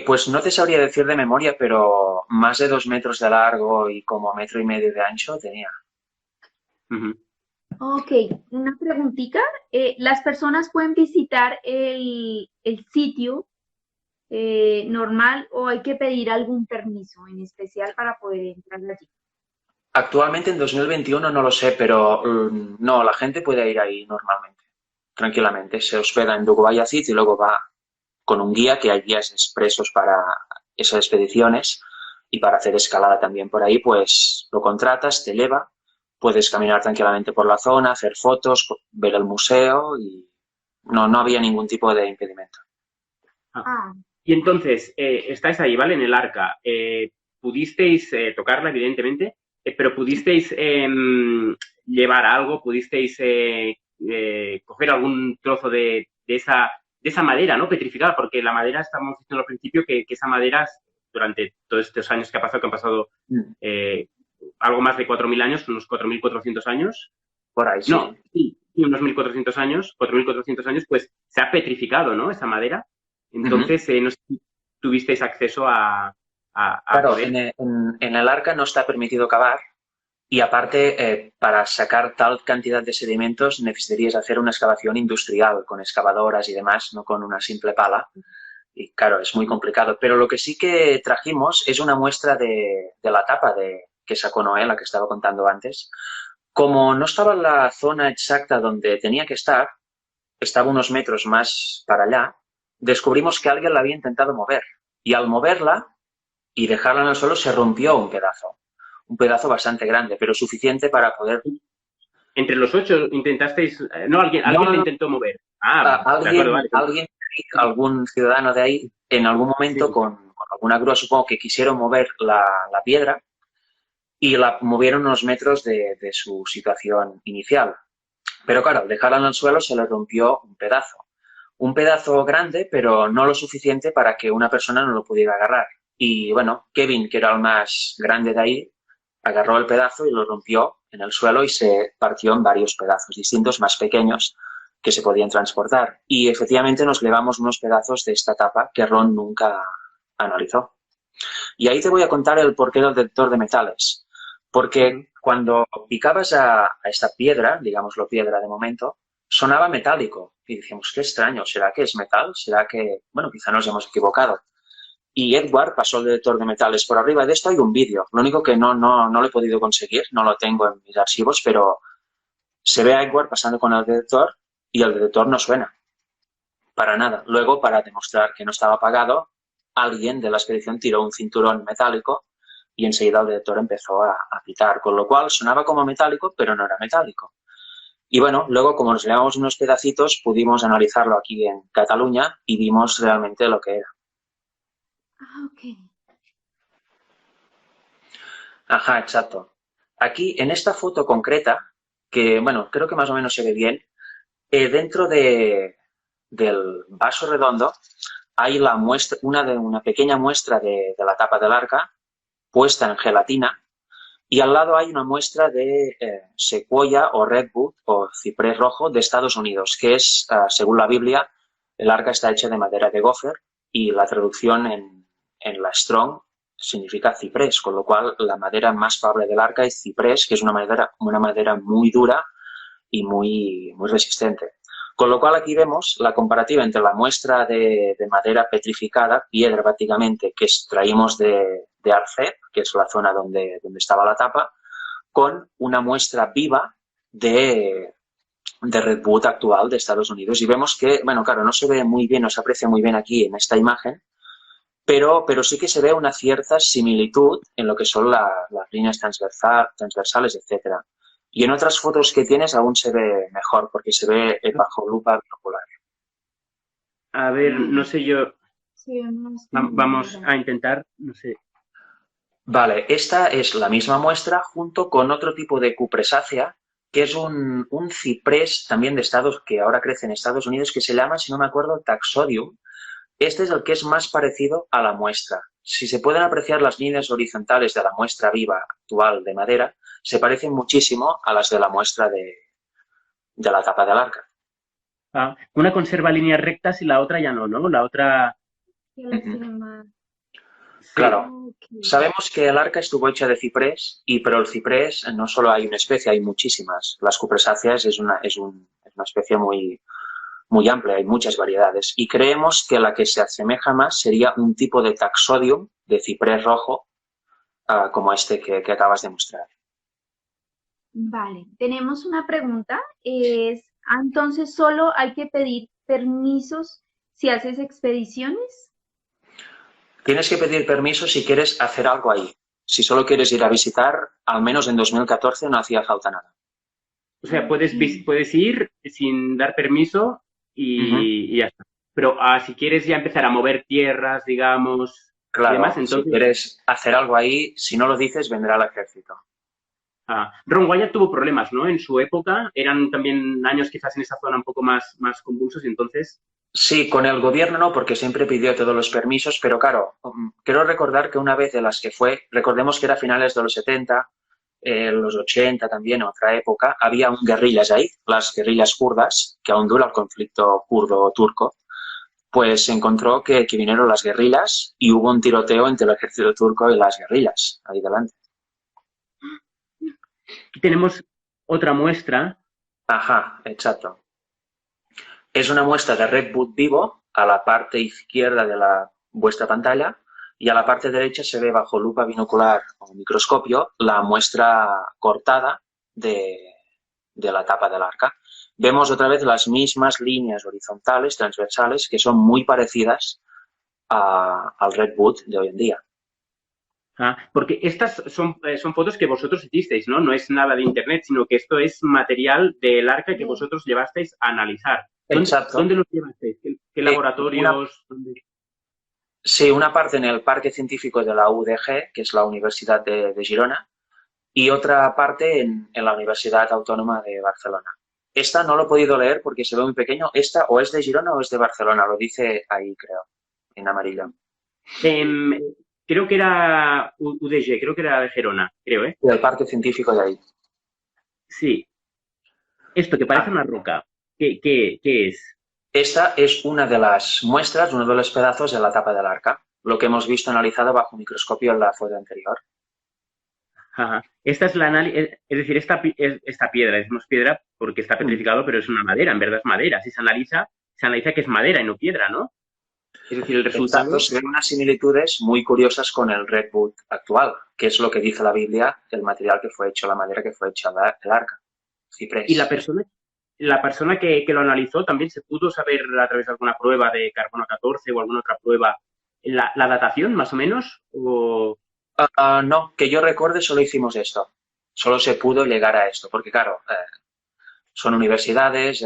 Pues no te sabría decir de memoria, pero más de 2 metros de largo y como 1,5 metros de ancho tenía. Ujú. Ok, una preguntita. ¿Las personas pueden visitar el sitio normal o hay que pedir algún permiso en especial para poder entrar allí? Actualmente en 2021 no lo sé, pero no, la gente puede ir ahí normalmente, tranquilamente. Se hospeda en Dugubaya City y luego va con un guía, que hay guías expresos para esas expediciones y para hacer escalada también por ahí, pues lo contratas, te lleva, puedes caminar tranquilamente por la zona, hacer fotos, ver el museo y no había ningún tipo de impedimento. Ah. Ah, Y entonces, estáis ahí, ¿vale? En el arca. Pudisteis tocarla, evidentemente, pero pudisteis llevar algo, pudisteis coger algún trozo de esa madera, ¿no? Petrificada, porque la madera, estamos diciendo al principio que esa madera, durante todos estos años que han pasado Mm. eh, algo más de 4.000 años, unos 4.400 años, Por ahí, no, sí. sí, unos 1.400 años, 4.400 años, pues se ha petrificado, ¿no? Esa madera. Ujú. Entonces, no sé si tuvisteis acceso a Claro, poder. en el arca no está permitido cavar y aparte, para sacar tal cantidad de sedimentos necesitarías hacer una excavación industrial con excavadoras y demás, no con una simple pala. Y claro, es muy complicado. Pero lo que sí que trajimos es una muestra de la tapa que sacó Noé, la que estaba contando antes. Como no estaba en la zona exacta donde tenía que estar, estaba unos metros más para allá, descubrimos que alguien la había intentado mover. Y al moverla y dejarla en el suelo se rompió un pedazo bastante grande, pero suficiente para poder... Entre los 8 intentasteis. No, No, alguien no, la no, intentó mover. Ah, de acuerdo, alguien, vale. alguien, algún ciudadano de ahí, en algún momento Sí. con alguna grúa, supongo que quisieron mover la piedra y la movieron unos metros de su situación inicial. Pero claro, al dejarla en el suelo se le rompió un pedazo. Un pedazo grande, pero no lo suficiente para que una persona no lo pudiera agarrar. Y bueno, Kevin, que era el más grande de ahí, agarró el pedazo y lo rompió en el suelo y se partió en varios pedazos distintos, más pequeños, que se podían transportar. Y efectivamente nos llevamos unos pedazos de esta tapa que Ron nunca analizó. Y ahí te voy a contar el porqué del detector de metales. Ujú. Porque cuando picabas a esta piedra, digámoslo piedra de momento, sonaba metálico. Y decíamos, qué extraño, ¿será que es metal? ¿Será que, bueno, quizá nos hemos equivocado? Y Edward pasó el detector de metales por arriba. De esto hay un vídeo. Lo único que no lo he podido conseguir, no lo tengo en mis archivos, pero se ve a Edward pasando con el detector y el detector no suena. Para nada. Luego, para demostrar que no estaba apagado, alguien de la expedición tiró un cinturón metálico y enseguida el detector empezó a pitar, con lo cual sonaba como metálico, pero no era metálico. Y bueno, luego como nos llevamos unos pedacitos, pudimos analizarlo aquí en Cataluña y vimos realmente lo que era. ok. Ajá, exacto. Aquí, en esta foto concreta, que bueno, creo que más o menos se ve bien, dentro del vaso redondo hay la muestra, una pequeña muestra de la tapa del arca puesta en gelatina y al lado hay una muestra de secuoya o redwood o ciprés rojo de Estados Unidos, que es, según la Biblia, el arca está hecha de madera de gopher y la traducción en la Strong significa ciprés, con lo cual la madera más probable del arca es ciprés, que es una madera muy dura y muy resistente. Con lo cual aquí vemos la comparativa entre la muestra de madera petrificada, piedra prácticamente, que extraímos de Arcep, que es la zona donde estaba la tapa, con una muestra viva de Redwood actual de Estados Unidos. Y vemos que, bueno, claro, no se ve muy bien, no se aprecia muy bien aquí en esta imagen, pero sí que se ve una cierta similitud en lo que son las líneas transversales, etcétera. Y en otras fotos que tienes aún se ve mejor, porque se ve bajo lupa binocular. A ver, no sé yo. Sí, vemos Vamos a intentar, no sé. Vale, esta es la misma muestra junto con otro tipo de cupresácea, que es un ciprés también de Estados, que ahora crece en Estados Unidos, que se llama, si no me acuerdo, Taxodium. Este es el que es más parecido a la muestra. Si se pueden apreciar las líneas horizontales de la muestra viva actual de madera, se parecen muchísimo a las de la muestra de la tapa del arca. Ah, una conserva líneas rectas y la otra ya no, ¿no? La otra... Claro, sabemos que el arca estuvo hecha de ciprés, pero el ciprés no solo hay una especie, hay muchísimas. Las cupresáceas es una especie muy, muy amplia, hay muchas variedades. Y creemos que la que se asemeja más sería un tipo de Taxodium de ciprés rojo, como este que acabas de mostrar. Vale, tenemos una pregunta. Entonces, ¿solo hay que pedir permisos si haces expediciones? Tienes que pedir permiso si quieres hacer algo ahí. Si solo quieres ir a visitar, al menos en 2014 no hacía falta nada. O sea, puedes ir sin dar permiso y ya está. Pero si quieres ya empezar a mover tierras, digamos, claro, y demás, entonces... si quieres hacer algo ahí, si no lo dices, vendrá el ejército. Ron Wyatt tuvo problemas, ¿no? En su época, eran también años quizás en esa zona un poco más convulsos y entonces... Sí, con el gobierno no, porque siempre pidió todos los permisos, pero claro, quiero recordar que una vez de las que fue, recordemos que era a finales de los 70, los 80 también, otra época, había guerrillas ahí, las guerrillas kurdas, que aún dura el conflicto kurdo-turco, pues se encontró que vinieron las guerrillas y hubo un tiroteo entre el ejército turco y las guerrillas, ahí delante. Aquí tenemos otra muestra. Ajá, exacto. Es una muestra de Redwood vivo a la parte izquierda de vuestra pantalla y a la parte derecha se ve bajo lupa binocular o microscopio la muestra cortada de la tapa del arca. Vemos otra vez las mismas líneas horizontales, transversales, que son muy parecidas al Redwood de hoy en día. Porque estas son fotos que vosotros hicisteis, ¿no? No es nada de internet, sino que esto es material del arca que vosotros llevasteis a analizar. Exacto. ¿Dónde los llevasteis? ¿Qué laboratorios? Sí, una parte en el Parque Científico de la UDG, que es la Universidad de Girona, y otra parte en la Universidad Autónoma de Barcelona. Esta no lo he podido leer porque se ve muy pequeño. Esta o es de Girona o es de Barcelona, lo dice ahí, creo, en amarillo. Creo que era UDG, creo que era de Gerona, creo, ¿eh? Del Parque Científico de ahí. Sí. Esto que parece una roca, ¿qué es? Esta es una de las muestras, uno de los pedazos de la tapa del arca, lo que hemos visto analizado bajo microscopio en la foto anterior. Ajá. Esta es es decir, esta piedra, decimos piedra porque está petrificado, pero es una madera, en verdad es madera. Si se analiza que es madera y no piedra, ¿no? Es decir, el resultado... Exacto, se ven unas similitudes muy curiosas con el Redwood actual, que es lo que dice la Biblia, el material que fue hecho, la madera que fue hecha el arca, ciprés. Y la persona que lo analizó también se pudo saber a través de alguna prueba de carbono 14 o alguna otra prueba la datación, más o menos, o... No, que yo recuerde solo hicimos esto. Solo se pudo llegar a esto, porque claro, son universidades,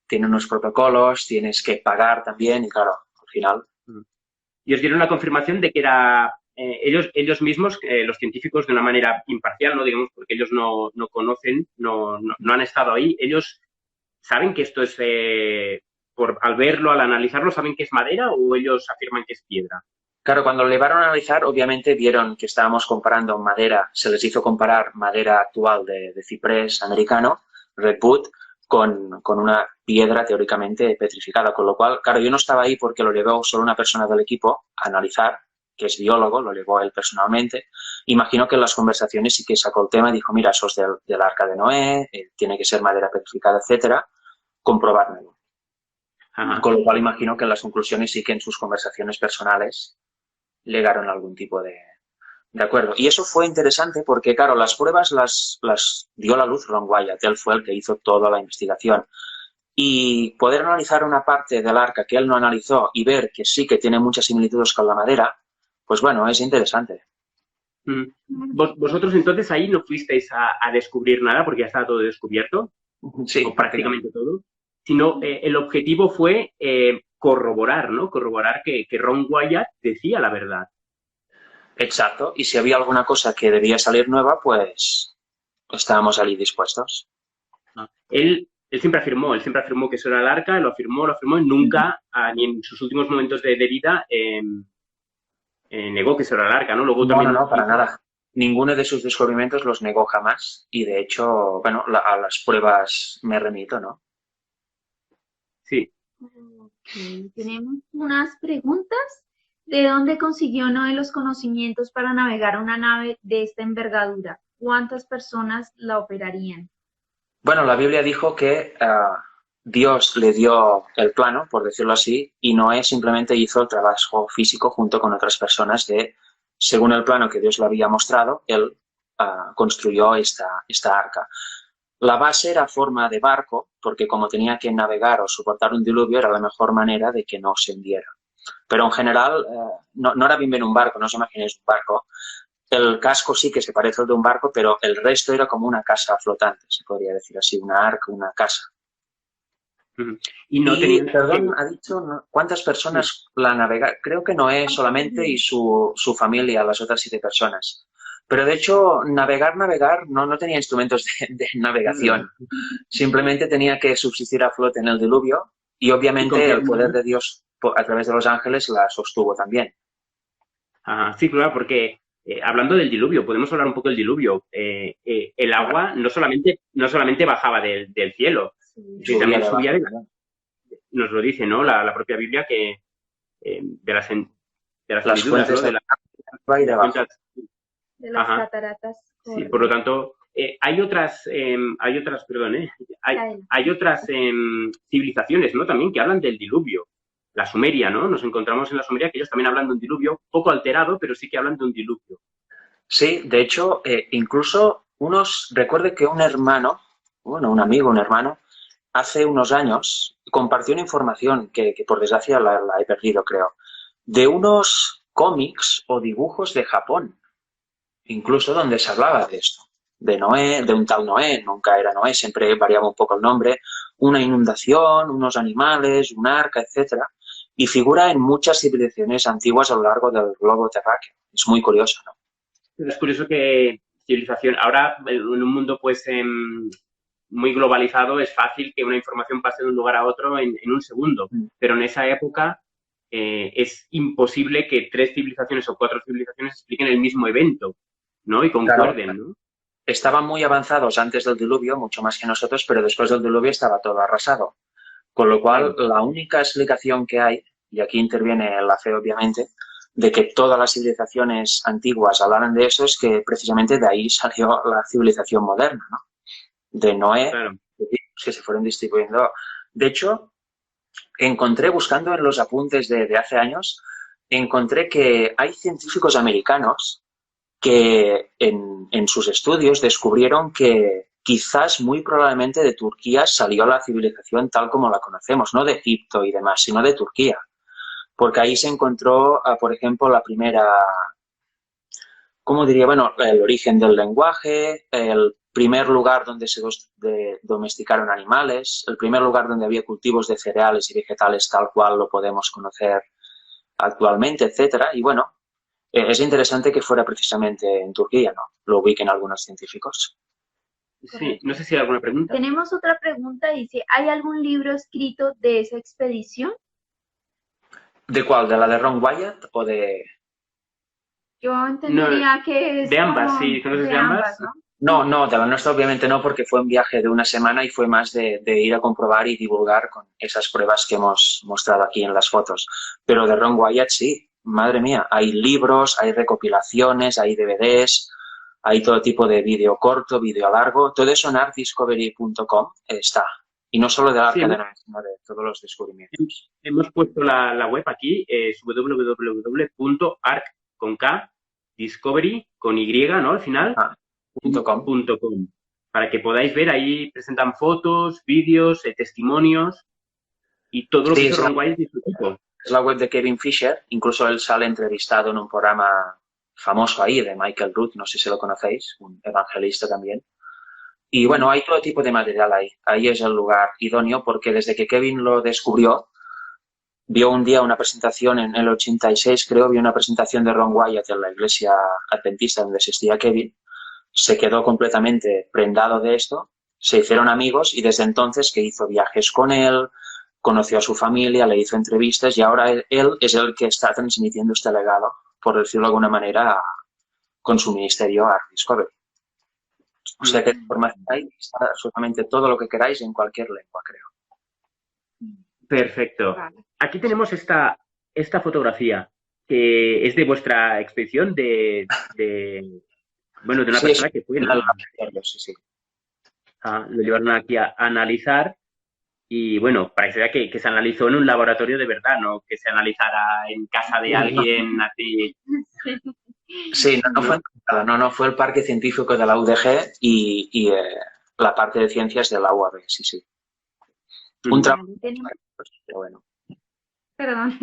tienen unos protocolos, tienes que pagar también y claro, al final... Y os dieron la confirmación de que era ellos mismos, los científicos, de una manera imparcial, no digamos, porque ellos no conocen, no han estado ahí, ellos saben que esto es, al verlo, al analizarlo, ¿saben que es madera o ellos afirman que es piedra? Claro, cuando lo llevaron a analizar, obviamente vieron que estábamos comparando madera, se les hizo comparar madera actual de ciprés americano, Redwood, con una piedra teóricamente petrificada, con lo cual, claro, yo no estaba ahí porque lo llevó solo una persona del equipo a analizar, que es biólogo, lo llevó él personalmente. Imagino que en las conversaciones sí que sacó el tema y dijo, mira, eso es del arca de Noé, tiene que ser madera petrificada, etcétera, comprobármelo. Ajá. Con lo cual imagino que en las conclusiones sí que en sus conversaciones personales llegaron a algún tipo de acuerdo. Y eso fue interesante porque, claro, las pruebas las dio a la luz Ron Wyatt. Él fue el que hizo toda la investigación. Y poder analizar una parte del arca que él no analizó y ver que sí que tiene muchas similitudes con la madera, pues bueno, es interesante. Vosotros entonces ahí no fuisteis a descubrir nada porque ya estaba todo descubierto, Sí, o prácticamente todo, sino el objetivo fue corroborar, ¿no? Corroborar que Ron Wyatt decía la verdad. Exacto. Y si había alguna cosa que debía salir nueva, pues estábamos allí dispuestos. Él siempre afirmó que eso era el arca, lo afirmó y nunca, ni en sus últimos momentos de vida, negó que eso era el arca, ¿no? Luego también No, para nada. Ninguno de sus descubrimientos los negó jamás y, de hecho, bueno, a las pruebas me remito, ¿no? Sí. Okay. Tenemos unas preguntas. ¿De dónde consiguió Noé los conocimientos para navegar una nave de esta envergadura? ¿Cuántas personas la operarían? Bueno, la Biblia dijo que Dios le dio el plano, por decirlo así, y Noé simplemente hizo el trabajo físico junto con otras personas según el plano que Dios le había mostrado, él construyó esta arca. La base era forma de barco, porque como tenía que navegar o soportar un diluvio, era la mejor manera de que no se hundiera. Pero en general, no era bien un barco, no os imaginéis un barco. El casco sí que se parece al de un barco, pero el resto era como una casa flotante, se podría decir así, una arca, una casa. Y no tenían... Perdón, ha dicho, ¿cuántas personas la navegaron? Creo que Noé solamente y su familia, las otras 7 personas. Pero de hecho, navegar, no tenía instrumentos de navegación. Simplemente tenía que subsistir a flote en el diluvio y obviamente el poder de Dios a través de los ángeles la sostuvo también. Sí, claro, porque hablando del diluvio, podemos hablar un poco del diluvio. El agua no solamente bajaba del cielo, Sí, también subía nos lo dice, ¿no? La propia Biblia que de las hendiduras, ¿no? De las cataratas. Sí, por lo tanto, hay otras civilizaciones, ¿no? También que hablan del diluvio. La Sumeria, ¿no? Nos encontramos en la Sumeria que ellos también hablan de un diluvio, poco alterado, pero sí que hablan de un diluvio. Sí, de hecho, incluso recuerde que un hermano, un hermano, hace unos años compartió una información que por desgracia la he perdido, creo, de unos cómics o dibujos de Japón, incluso donde se hablaba de esto, de Noé, de un tal Noé, nunca era Noé, siempre variaba un poco el nombre, una inundación, unos animales, un arca, etcétera, y figura en muchas civilizaciones antiguas a lo largo del globo terráqueo. Es muy curioso, ¿no? Es curioso que civilización, ahora en un mundo pues muy globalizado es fácil que una información pase de un lugar a otro en un segundo, pero en esa época es imposible que 3 civilizaciones o 4 civilizaciones expliquen el mismo evento, ¿no? Y concuerden, claro. ¿No? Estaban muy avanzados antes del diluvio, mucho más que nosotros, pero después del diluvio estaba todo arrasado. Con lo cual, la única explicación que hay, y aquí interviene la fe obviamente, de que todas las civilizaciones antiguas hablaran de eso es que precisamente de ahí salió la civilización moderna, ¿no? De Noé, claro, que se fueron distribuyendo. De hecho, encontré, buscando en los apuntes de hace años, encontré que hay científicos americanos que en sus estudios descubrieron que quizás muy probablemente de Turquía salió la civilización tal como la conocemos, no de Egipto y demás, sino de Turquía. Porque ahí se encontró, por ejemplo, la primera, ¿cómo diría? Bueno, el origen del lenguaje, el primer lugar donde se domesticaron animales, el primer lugar donde había cultivos de cereales y vegetales tal cual lo podemos conocer actualmente, etcétera. Y bueno, es interesante que fuera precisamente en Turquía, ¿no? Lo ubiquen algunos científicos. Sí, no sé si hay alguna pregunta. Tenemos otra pregunta, dice, ¿hay algún libro escrito de esa expedición? ¿De cuál? ¿De la de Ron Wyatt o de...? Yo entendería que es de ambas, sí. ¿Conoces de ambas? No, de la nuestra obviamente no, porque fue un viaje de una semana y fue más de ir a comprobar y divulgar con esas pruebas que hemos mostrado aquí en las fotos. Pero de Ron Wyatt sí, madre mía, hay libros, hay recopilaciones, hay DVDs, hay todo tipo de vídeo corto, vídeo largo, todo eso en artdiscovery.com está. Y no solo del Sí, Arca de Noé, sino de todos los descubrimientos. hemos puesto la web aquí, es www.arc.discovery, con Y, ¿no? Al final, .com. .com. Para que podáis ver, ahí presentan fotos, vídeos, testimonios y todo lo que Sí, hizo Ron Wyatt y su equipo. es la web de Kevin Fisher, incluso él sale entrevistado en un programa famoso ahí de Michael Root, no sé si lo conocéis, un evangelista también. Y bueno, hay todo tipo de material ahí. Ahí es el lugar idóneo porque desde que Kevin lo descubrió, vio un día una presentación en el 86, creo, vio una presentación de Ron Wyatt en la iglesia adventista donde asistía Kevin. Se quedó completamente prendado de esto, se hicieron amigos y desde entonces que hizo viajes con él, conoció a su familia, le hizo entrevistas y ahora él es el que está transmitiendo este legado, por decirlo de alguna manera, con su ministerio a Discovery. O sea que información ahí está absolutamente todo lo que queráis en cualquier lengua, creo. Perfecto. Vale. Aquí tenemos esta fotografía que es de vuestra expedición de una Sí, persona que fue, ¿no? Sí, sí. Lo llevaron aquí a analizar y bueno, parece que se analizó en un laboratorio de verdad, no que se analizara en casa de alguien así. Sí, no fue el parque científico de la UDG y la parte de ciencias de la UAB, sí, sí. Un trabajo, pero bueno. Perdón.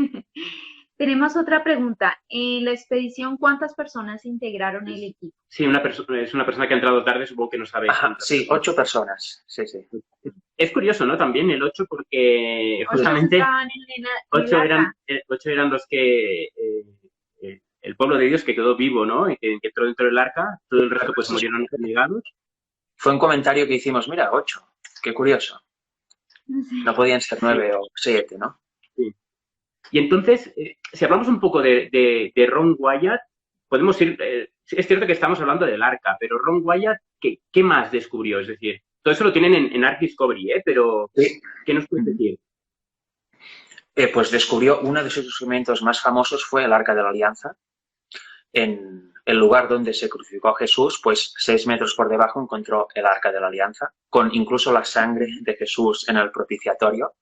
Tenemos otra pregunta. En la expedición, ¿cuántas personas integraron el equipo? Sí, es una persona que ha entrado tarde, supongo que no sabe. Ajá, sí, 8 personas, sí, sí. Es curioso, ¿no? También el 8 porque justamente estaban en el 8 eran los que el pueblo de Dios que quedó vivo, ¿no? Y que entró dentro del arca, todo el resto pues murieron negados. Fue un comentario que hicimos, mira, 8, qué curioso. No podían ser 9 o 7, ¿no? Sí. Y entonces, si hablamos un poco de Ron Wyatt, podemos ir, es cierto que estamos hablando del arca, pero Ron Wyatt, ¿qué más descubrió? Es decir, todo eso lo tienen en Ark Discovery, pero sí. ¿qué nos puedes decir? Pues descubrió uno de sus descubrimientos más famosos fue el Arca de la Alianza. En el lugar donde se crucificó a Jesús, pues 6 metros por debajo encontró el Arca de la Alianza, con incluso la sangre de Jesús en el propiciatorio.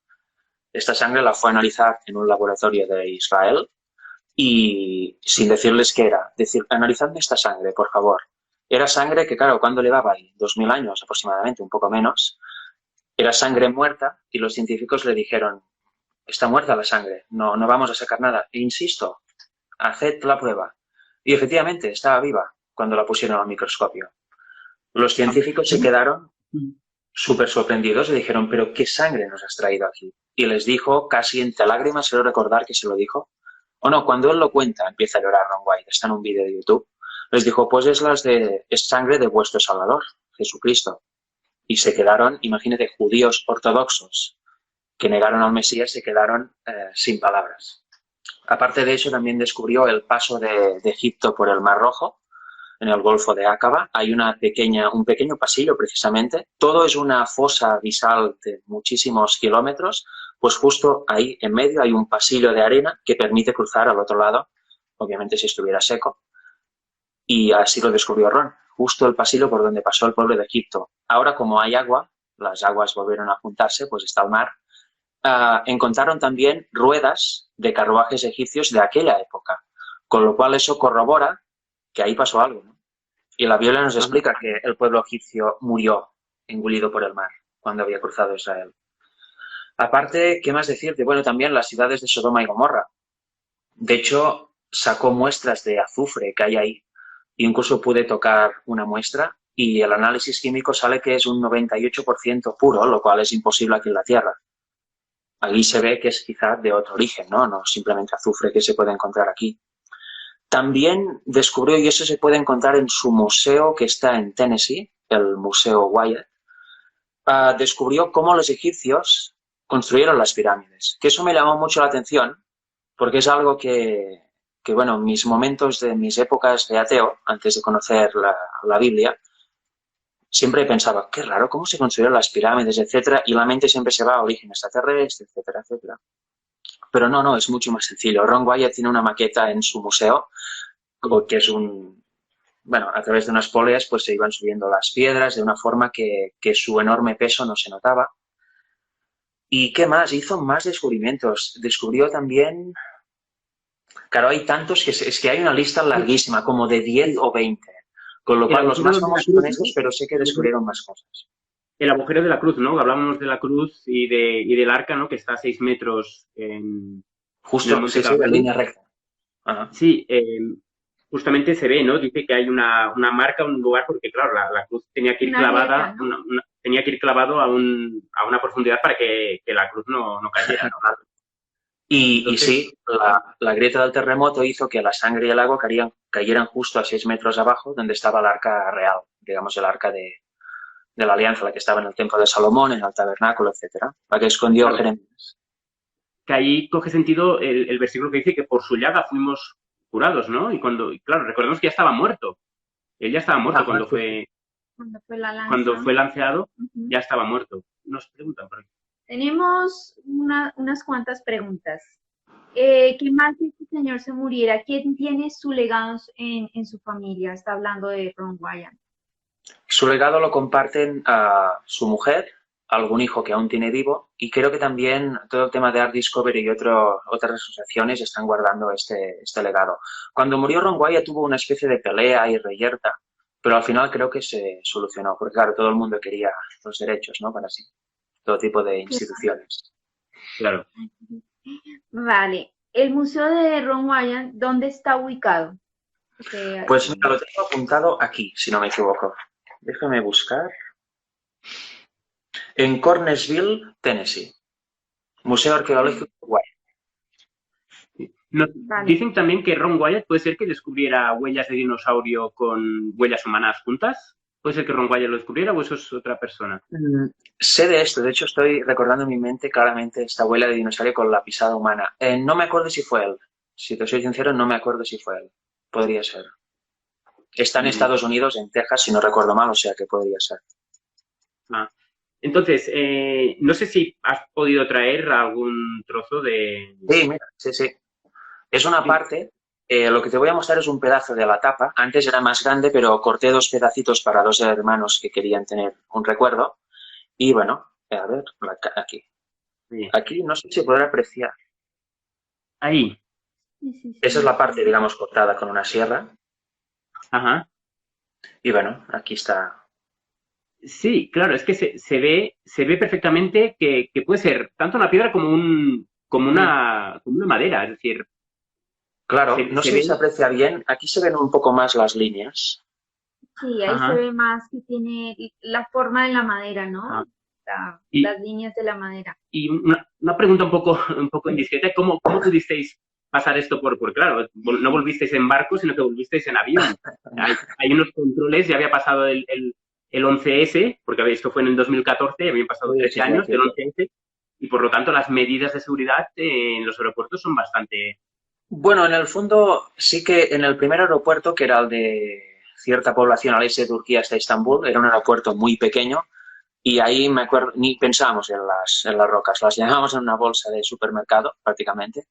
Esta sangre la fue a analizar en un laboratorio de Israel y sin decirles qué era, decir, analizadme esta sangre, por favor. Era sangre que, claro, ¿cuándo llevaba ahí? 2000 años aproximadamente, un poco menos. Era sangre muerta y los científicos le dijeron, está muerta la sangre, no vamos a sacar nada. E insisto, haced la prueba. Y efectivamente estaba viva cuando la pusieron al microscopio. Los científicos se quedaron súper sorprendidos y dijeron, ¿pero qué sangre nos has traído aquí? Y les dijo, casi entre lágrimas, quiero recordar que se lo dijo. O no, cuando él lo cuenta, empieza a llorar Ron Wyatt, está en un vídeo de YouTube. Les dijo, pues es sangre de vuestro Salvador, Jesucristo. Y se quedaron, imagínate, judíos ortodoxos que negaron al Mesías, se quedaron sin palabras. Aparte de eso, también descubrió el paso de Egipto por el Mar Rojo, en el Golfo de Aqaba. Hay un pequeño pasillo, precisamente. Todo es una fosa abisal de muchísimos kilómetros. Pues justo ahí, en medio, hay un pasillo de arena que permite cruzar al otro lado, obviamente si estuviera seco. Y así lo descubrió Ron, justo el pasillo por donde pasó el pueblo de Egipto. Ahora, como hay agua, las aguas volvieron a juntarse, pues está el mar. Encontraron también ruedas de carruajes egipcios de aquella época, con lo cual eso corrobora que ahí pasó algo, ¿no? Y la Biblia nos explica que el pueblo egipcio murió engullido por el mar cuando había cruzado Israel. Aparte, ¿qué más decirte? Bueno, también las ciudades de Sodoma y Gomorra. De hecho, sacó muestras de azufre que hay ahí. Incluso pude tocar una muestra y el análisis químico sale que es un 98% puro, lo cual es imposible aquí en la Tierra. Allí se ve que es quizá de otro origen, ¿no? No simplemente azufre que se puede encontrar aquí. También descubrió, y eso se puede encontrar en su museo que está en Tennessee, el Museo Wyatt, descubrió cómo los egipcios construyeron las pirámides. Que eso me llamó mucho la atención, porque es algo que bueno, mis momentos de mis épocas de ateo, antes de conocer la Biblia, siempre pensaba, qué raro, cómo se construyeron las pirámides, etcétera, y la mente siempre se va a origen extraterrestre, etcétera, etcétera. Pero no, es mucho más sencillo. Ron Wyatt tiene una maqueta en su museo, que es a través de unas poleas pues se iban subiendo las piedras de una forma que su enorme peso no se notaba. ¿Y qué más? Hizo más descubrimientos. Descubrió también... Claro, hay tantos que es que hay una lista larguísima, como de 10 o 20. Con lo El cual, los agujero más de la famosos cruz, son estos, pero sé que descubrieron más cosas. el agujero de la cruz, ¿no? Hablábamos de la cruz y del arca, ¿no? Que está a 6 metros en el Justo, Monte sí, sí, en Calvario. línea recta. Ajá. Sí, justamente se ve, ¿no? Dice que hay una marca, un lugar, porque claro, la cruz tenía que ir Una grieta, clavada, ¿no? tenía que ir clavado a una profundidad para que la cruz no cayera, ¿no? Y Entonces, sí, la grieta del terremoto hizo que la sangre y el agua cayeran justo a 6 metros abajo, donde estaba el arca real, digamos, el arca de la alianza, la que estaba en el templo de Salomón, en el tabernáculo, etcétera, la que escondió claro, Jeremías. que ahí coge sentido el versículo que dice que por su llaga fuimos curados, ¿no? Y claro, recordemos que ya estaba muerto. Él ya estaba muerto Ajá, sí, sí. cuando fue lanzado, Ujú. ya estaba muerto. Nos preguntan por aquí. Tenemos unas cuantas preguntas. ¿Qué más si este señor se muriera? ¿Quién tiene su legado en su familia? Está hablando de Ron Wyatt. Su legado lo comparten a su mujer, algún hijo que aún tiene vivo, y creo que también todo el tema de Art Discovery y otras asociaciones están guardando este legado. Cuando murió Ron Wyatt tuvo una especie de pelea y reyerta, pero al final creo que se solucionó, porque claro, todo el mundo quería los derechos, ¿no? Para sí, todo tipo de instituciones. Claro. Vale. El museo de Ron Wyatt, ¿dónde está ubicado? Pues mira, lo tengo apuntado aquí, si no me equivoco. Déjame buscar. En Cornesville, Tennessee. Museo Arqueológico Wyatt. Vale. Dicen también que Ron Wyatt puede ser que descubriera huellas de dinosaurio con huellas humanas juntas. ¿Puede ser que Ron Wyatt lo descubriera o eso es otra persona? Sé de esto, de hecho estoy recordando en mi mente claramente esta huella de dinosaurio con la pisada humana. No me acuerdo si fue él. Si te soy sincero, no me acuerdo si fue él. Podría ser. Está en Estados Unidos, en Texas, si no recuerdo mal, o sea que podría ser. Ah. Entonces, no sé si has podido traer algún trozo de... Sí, mira, sí, sí. Es una parte, lo que te voy a mostrar es un pedazo de la tapa. Antes era más grande, pero corté 2 pedacitos para 2 hermanos que querían tener un recuerdo. Y bueno, a ver, aquí. Sí. Aquí no sé si podrá apreciar. Ahí. Sí. Esa es la parte, digamos, cortada con una sierra. Ajá. Y bueno, aquí está. Sí, claro, es que se ve perfectamente que puede ser tanto una piedra como una madera, es decir, Claro, no se sé si se ve... aprecia bien. Aquí se ven un poco más las líneas. Sí, ahí se Ajá. ve más que tiene la forma de la madera, ¿no? Ah. Las líneas de la madera. Y una pregunta un poco indiscreta, ¿cómo pudisteis pasar esto porque claro, no volvisteis en barco, sino que volvisteis en avión? Hay unos controles, ya había pasado el 11S, porque esto fue en el 2014, habían pasado Sí, 13 sí, años del cierto. 11S, y por lo tanto las medidas de seguridad en los aeropuertos son bastante... Bueno, en el fondo sí que en el primer aeropuerto, que era el de cierta población al este de Turquía hasta Estambul, era un aeropuerto muy pequeño y ahí me acuerdo, ni pensábamos en las rocas, las llevábamos en una bolsa de supermercado prácticamente.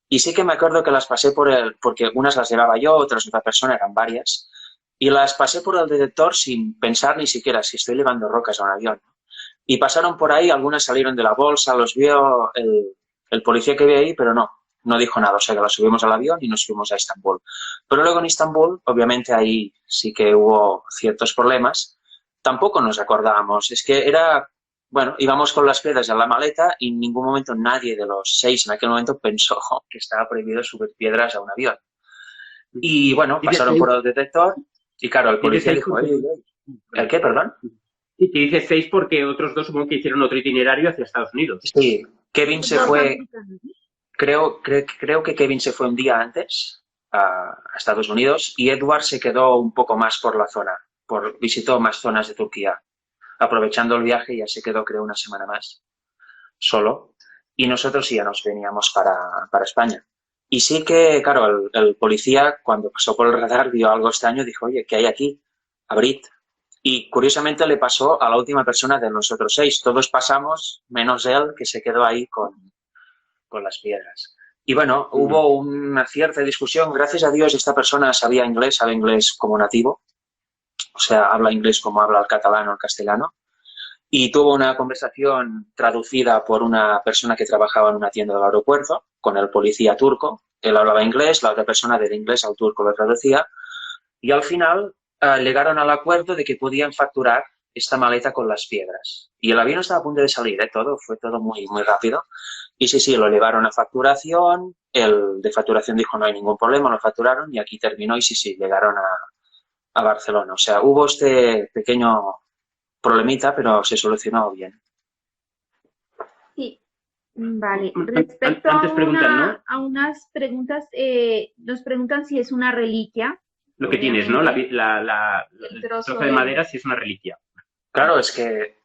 Y sí que me acuerdo que las pasé porque unas las llevaba yo, otras otra persona, eran varias, y las pasé por el detector sin pensar ni siquiera si estoy llevando rocas a un avión. Y pasaron por ahí, algunas salieron de la bolsa, los vio el policía que vi ahí, pero no dijo nada. O sea que las subimos al avión y nos fuimos a Estambul. Pero luego en Estambul, obviamente ahí sí que hubo ciertos problemas. Tampoco nos acordábamos. Es que bueno, íbamos con las piedras en la maleta y en ningún momento nadie de los 6 en aquel momento pensó que estaba prohibido subir piedras a un avión. Y bueno, Dice pasaron seis, por el detector y claro, el dice policía seis dijo, porque... ¿el qué, perdón? Sí, que dice 6 porque otros dos supongo que hicieron otro itinerario hacia Estados Unidos. Sí, Kevin se Dos fue, americanos, ¿no? creo que Kevin se fue un día antes a Estados Unidos y Edward se quedó un poco más por la zona, visitó más zonas de Turquía. Aprovechando el viaje ya se quedó creo una semana más solo y nosotros sí ya nos veníamos para España. Y sí que, claro, el policía cuando pasó por el radar vio algo extraño, dijo, oye, ¿qué hay aquí? Abrid. Y curiosamente le pasó a la última persona de nosotros 6. Todos pasamos, menos él, que se quedó ahí con las piedras. Y bueno, hubo una cierta discusión. Gracias a Dios esta persona sabía inglés, sabe inglés como nativo. O sea, habla inglés como habla el catalán o el castellano. y tuvo una conversación traducida por una persona que trabajaba en una tienda del aeropuerto con el policía turco. Él hablaba inglés, la otra persona del inglés al turco lo traducía, y al final llegaron al acuerdo de que podían facturar esta maleta con las piedras. Y el avión estaba a punto de salir, todo, fue todo muy, muy rápido. Y sí, lo llevaron a facturación, el de facturación dijo no hay ningún problema, lo facturaron y aquí terminó y sí, llegaron a Barcelona. O sea, hubo este pequeño problemita, pero se solucionó bien. Sí, vale. Respecto Antes preguntan, ¿no? a unas preguntas, nos preguntan si es una reliquia. Lo que tienes, ¿no? Obviamente, El trozo de madera sí es una reliquia. Claro, es que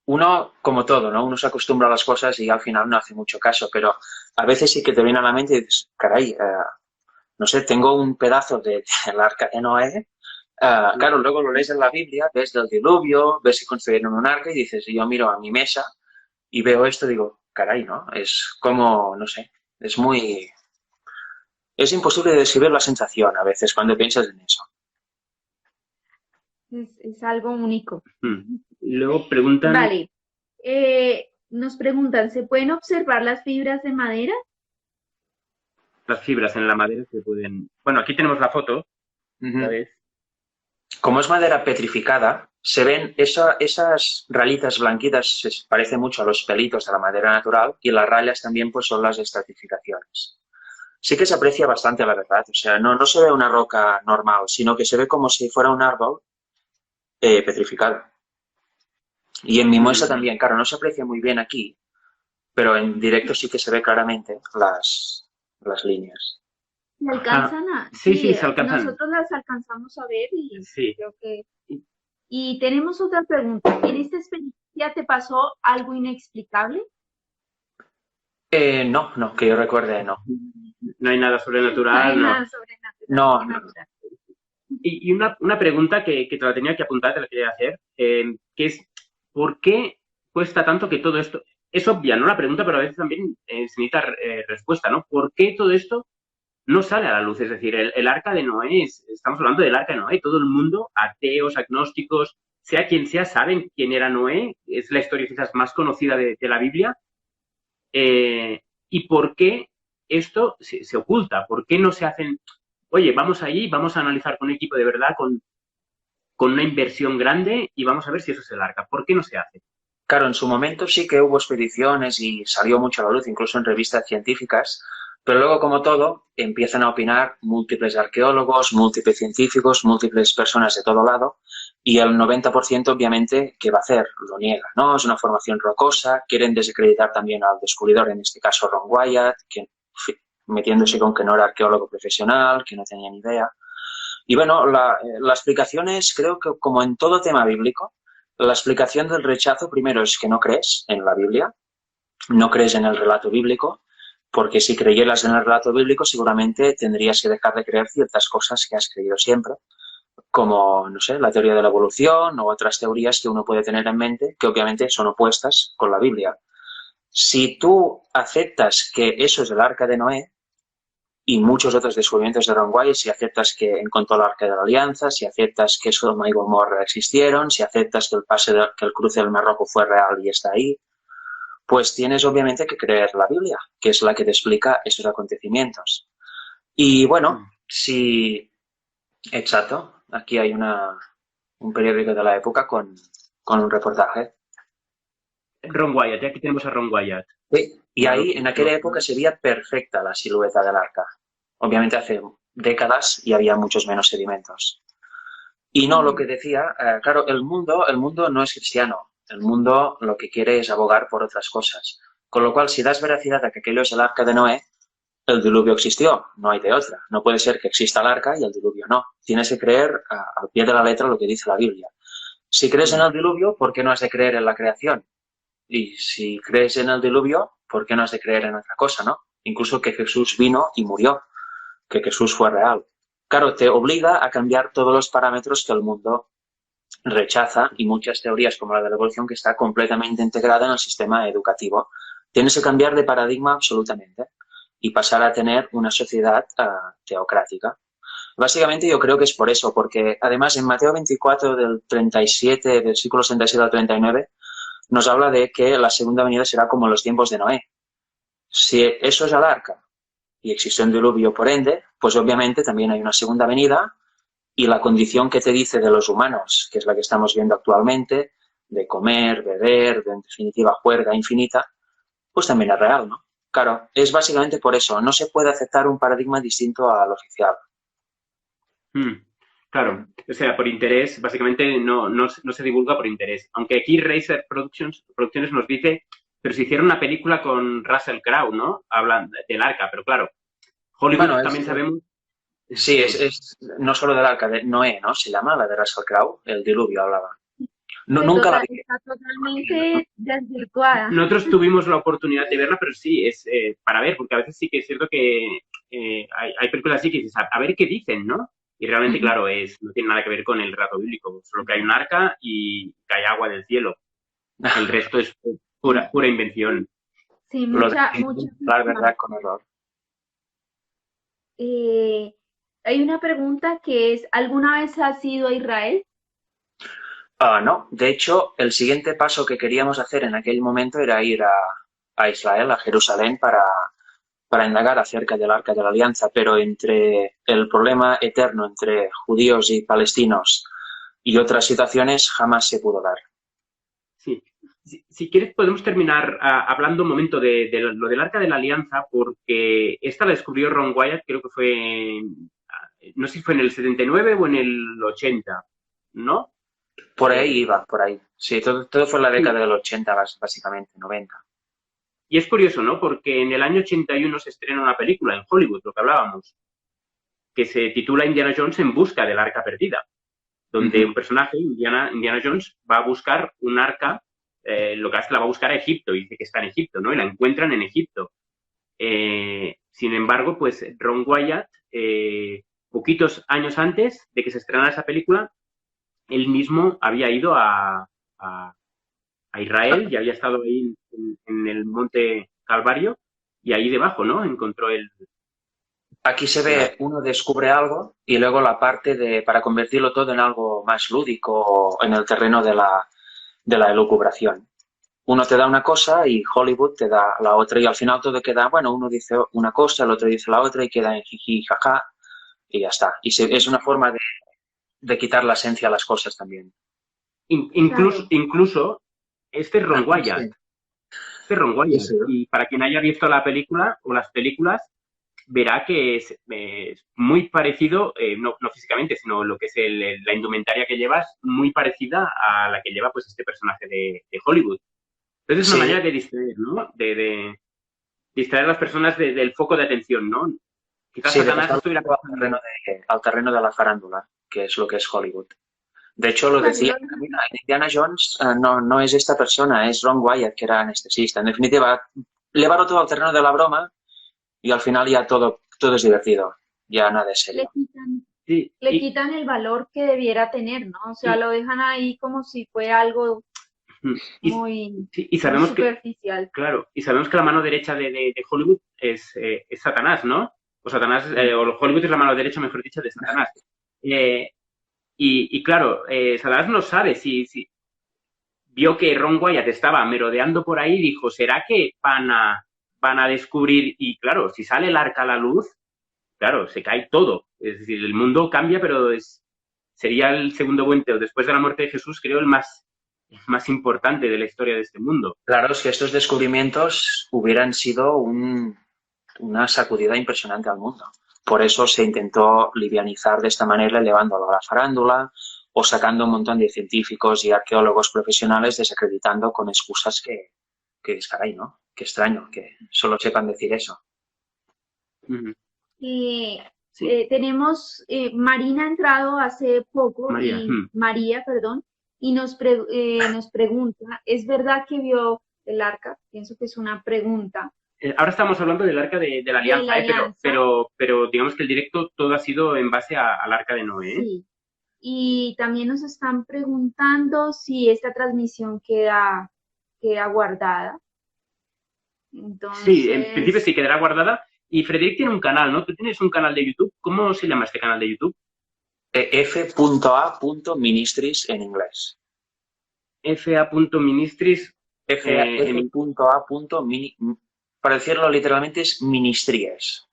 uno, como todo, ¿no? Uno se acostumbra a las cosas y al final no hace mucho caso, pero a veces sí que te viene a la mente y dices, caray, no sé, tengo un pedazo del arca de Noé. Claro, luego lo lees en la Biblia, ves del diluvio, ves que construyeron un arca y dices, y yo miro a mi mesa y veo esto y digo, caray, ¿no? Es como, no sé, es muy... Es imposible describir la sensación a veces cuando piensas en eso. es algo único. Luego preguntan... Vale. Nos preguntan, ¿se pueden observar las fibras de madera? Las fibras en la madera se pueden... Bueno, aquí tenemos la foto, ¿sabes? Como es madera petrificada, se ven esas rayitas blanquitas, se parecen mucho a los pelitos de la madera natural, y las rayas también pues son las estratificaciones. Sí que se aprecia bastante, la verdad. O sea, no se ve una roca normal, sino que se ve como si fuera un árbol petrificado. Y en mi muestra también, claro, no se aprecia muy bien aquí, pero en directo sí que se ve claramente las líneas. ¿Se alcanzan a...? Sí, se alcanzan. Nosotros las alcanzamos a ver y sí. Creo que... Y tenemos otra pregunta. ¿En esta experiencia te pasó algo inexplicable? No, que yo recuerde, no. No hay nada sobrenatural. No hay nada sobrenatural. Y una pregunta que te la tenía que apuntar, te la quería hacer, que es, ¿por qué cuesta tanto que todo esto... Es obvia, ¿no? La pregunta, pero a veces también se necesita respuesta, ¿no? ¿Por qué todo esto no sale a la luz? Es decir, el arca de Noé, estamos hablando del arca de Noé, todo el mundo, ateos, agnósticos, sea quien sea, saben quién era Noé, es la historia quizás más conocida de la Biblia. ¿Y por qué esto se oculta? ¿Por qué no se hacen, oye, vamos allí, vamos a analizar con un equipo de verdad, con una inversión grande y vamos a ver si eso es el arca? ¿Por qué no se hace? Claro, en su momento sí que hubo expediciones y salió mucho a la luz, incluso en revistas científicas, pero luego, como todo, empiezan a opinar múltiples arqueólogos, múltiples científicos, múltiples personas de todo lado, y el 90% obviamente, ¿qué va a hacer? Lo niega, ¿no? Es una formación rocosa, quieren desacreditar también al descubridor, en este caso Ron Wyatt, que, metiéndose con que no era arqueólogo profesional, que no tenía ni idea. Y bueno, la explicación es, creo que como en todo tema bíblico, la explicación del rechazo primero es que no crees en la Biblia, no crees en el relato bíblico, porque si creyeras en el relato bíblico seguramente tendrías que dejar de creer ciertas cosas que has creído siempre, como, no sé, la teoría de la evolución o otras teorías que uno puede tener en mente que obviamente son opuestas con la Biblia. Si tú aceptas que eso es el arca de Noé y muchos otros descubrimientos de Ron Wyatt, si aceptas que encontró el arca de la alianza, si aceptas que Sodoma y Gomorra existieron, si aceptas que el cruce del Mar Rojo fue real y está ahí, pues tienes obviamente que creer la Biblia, que es la que te explica esos acontecimientos. Y bueno, sí, exacto, aquí hay un periódico de la época con un reportaje. Ron Wyatt, ya aquí tenemos a Ron Wyatt. Sí, y ahí en aquella época se veía perfecta la silueta del arca. Obviamente hace décadas y había muchos menos sedimentos. Y no, lo que decía, claro, el mundo no es cristiano. El mundo lo que quiere es abogar por otras cosas. Con lo cual, si das veracidad a que aquello es el arca de Noé, el diluvio existió, no hay de otra. No puede ser que exista el arca y el diluvio no. Tienes que creer al pie de la letra lo que dice la Biblia. Si crees en el diluvio, ¿por qué no has de creer en la creación? Y si crees en el diluvio, ¿por qué no has de creer en otra cosa, no? Incluso que Jesús vino y murió, que Jesús fue real. Claro, te obliga a cambiar todos los parámetros que el mundo rechaza y muchas teorías como la de la evolución que está completamente integrada en el sistema educativo. Tienes que cambiar de paradigma absolutamente y pasar a tener una sociedad teocrática. Básicamente yo creo que es por eso, porque además en Mateo 24 del 37, del versículo 67 al 39, nos habla de que la segunda venida será como en los tiempos de Noé. Si eso es el arca y existe un diluvio por ende, pues obviamente también hay una segunda venida y la condición que te dice de los humanos, que es la que estamos viendo actualmente, de comer, beber, de en definitiva juerga infinita, pues también es real, ¿no? Claro, es básicamente por eso. No se puede aceptar un paradigma distinto al oficial. Claro, o sea, por interés, básicamente no se divulga por interés. Aunque aquí Razer Producciones nos dice, pero se hicieron una película con Russell Crowe, ¿no? Hablan del arca, pero claro, Hollywood Bueno, también sabemos. sí, es no solo del arca de Noé, ¿no? Se llama la de Russell Crowe, el diluvio hablaba. No, nunca la vi. Está totalmente desvirtuada. Nosotros tuvimos la oportunidad de verla, pero sí, es para ver, porque a veces sí que es cierto que hay películas así que dices, a ver qué dicen, ¿no? Y realmente, claro, no tiene nada que ver con el relato bíblico, solo que hay un arca y cae agua del cielo. El resto es pura invención. Sí, Lo de mucha. la verdad con error. Hay una pregunta que es, ¿alguna vez has ido a Israel? No, de hecho, el siguiente paso que queríamos hacer en aquel momento era ir a Israel, a Jerusalén, para indagar acerca del Arca de la Alianza, pero entre el problema eterno entre judíos y palestinos y otras situaciones jamás se pudo dar. Sí. Si quieres, podemos terminar hablando un momento de lo del Arca de la Alianza, porque esta la descubrió Ron Wyatt, creo que fue, no sé si fue en el 79 o en el 80, ¿no? Por ahí iba, por ahí. Sí, todo fue en la Sí. década del 80, básicamente, 90. Y es curioso, ¿no? Porque en el año 81 se estrena una película en Hollywood, lo que hablábamos, que se titula Indiana Jones en busca del arca perdida, donde un personaje, Indiana Jones, va a buscar un arca, lo que hace es que la va a buscar a Egipto, y dice que está en Egipto, ¿no? Y la encuentran en Egipto. Sin embargo, pues Ron Wyatt, poquitos años antes de que se estrenara esa película, él mismo había ido a Israel y había estado ahí en el monte Calvario y ahí debajo, ¿no? Encontró Aquí se ve, uno descubre algo y luego la parte para convertirlo todo en algo más lúdico en el terreno de la elucubración. Uno te da una cosa y Hollywood te da la otra y al final todo queda, bueno, uno dice una cosa, el otro dice la otra y queda en jiji, jaja y ya está. Y es una forma de quitar la esencia a las cosas también. Incluso este es Ron Wyatt. Sí. Este es Ron Wyatt. Sí. Y para quien haya visto la película o las películas, verá que es muy parecido, no físicamente, sino lo que es la indumentaria que lleva es muy parecida a la que lleva pues este personaje de Hollywood. Entonces es una manera de distraer, ¿no? De distraer a las personas del foco de atención, ¿no? Quizás Satanás estuviera al terreno de la farándula, que es lo que es Hollywood. De hecho, lo decía, mira, Indiana Jones no es esta persona, es Ron Wyatt, que era anestesista. En definitiva, llevarlo todo al terreno de la broma y al final ya todo es divertido, ya nada es serio. Le quitan el valor que debiera tener, ¿no? O sea, lo dejan ahí como si fuera algo muy superficial. Claro, y sabemos que la mano derecha de Hollywood es Satanás, ¿no? O Satanás, o Hollywood es la mano derecha, mejor dicho, de Satanás. Y claro, Satanás no sabe si vio que Ron Wyatt estaba merodeando por ahí y dijo, ¿será que van a descubrir? Y claro, si sale el arca a la luz, claro, se cae todo. Es decir, el mundo cambia, pero sería el segundo puente, después de la muerte de Jesús, creo, el más importante de la historia de este mundo. Claro, es que estos descubrimientos hubieran sido una sacudida impresionante al mundo. Por eso se intentó livianizar de esta manera, elevándolo a la farándula o sacando un montón de científicos y arqueólogos profesionales desacreditando con excusas que es caray, ¿no? Qué extraño que solo sepan decir eso. Tenemos, Marina ha entrado hace poco, María, perdón, y nos pregunta, ¿es verdad que vio el arca? Pienso que es una pregunta. Ahora estamos hablando del arca de la alianza, pero digamos que el directo todo ha sido en base al arca de Noé. Sí. Y también nos están preguntando si esta transmisión queda guardada. Entonces... Sí, en principio sí quedará guardada Y Frederic tiene un canal, ¿no? Tú tienes un canal de YouTube. ¿Cómo se llama este canal de YouTube? F.A.Ministries en inglés. fa.ministries. F.A. Para decirlo literalmente es ministries.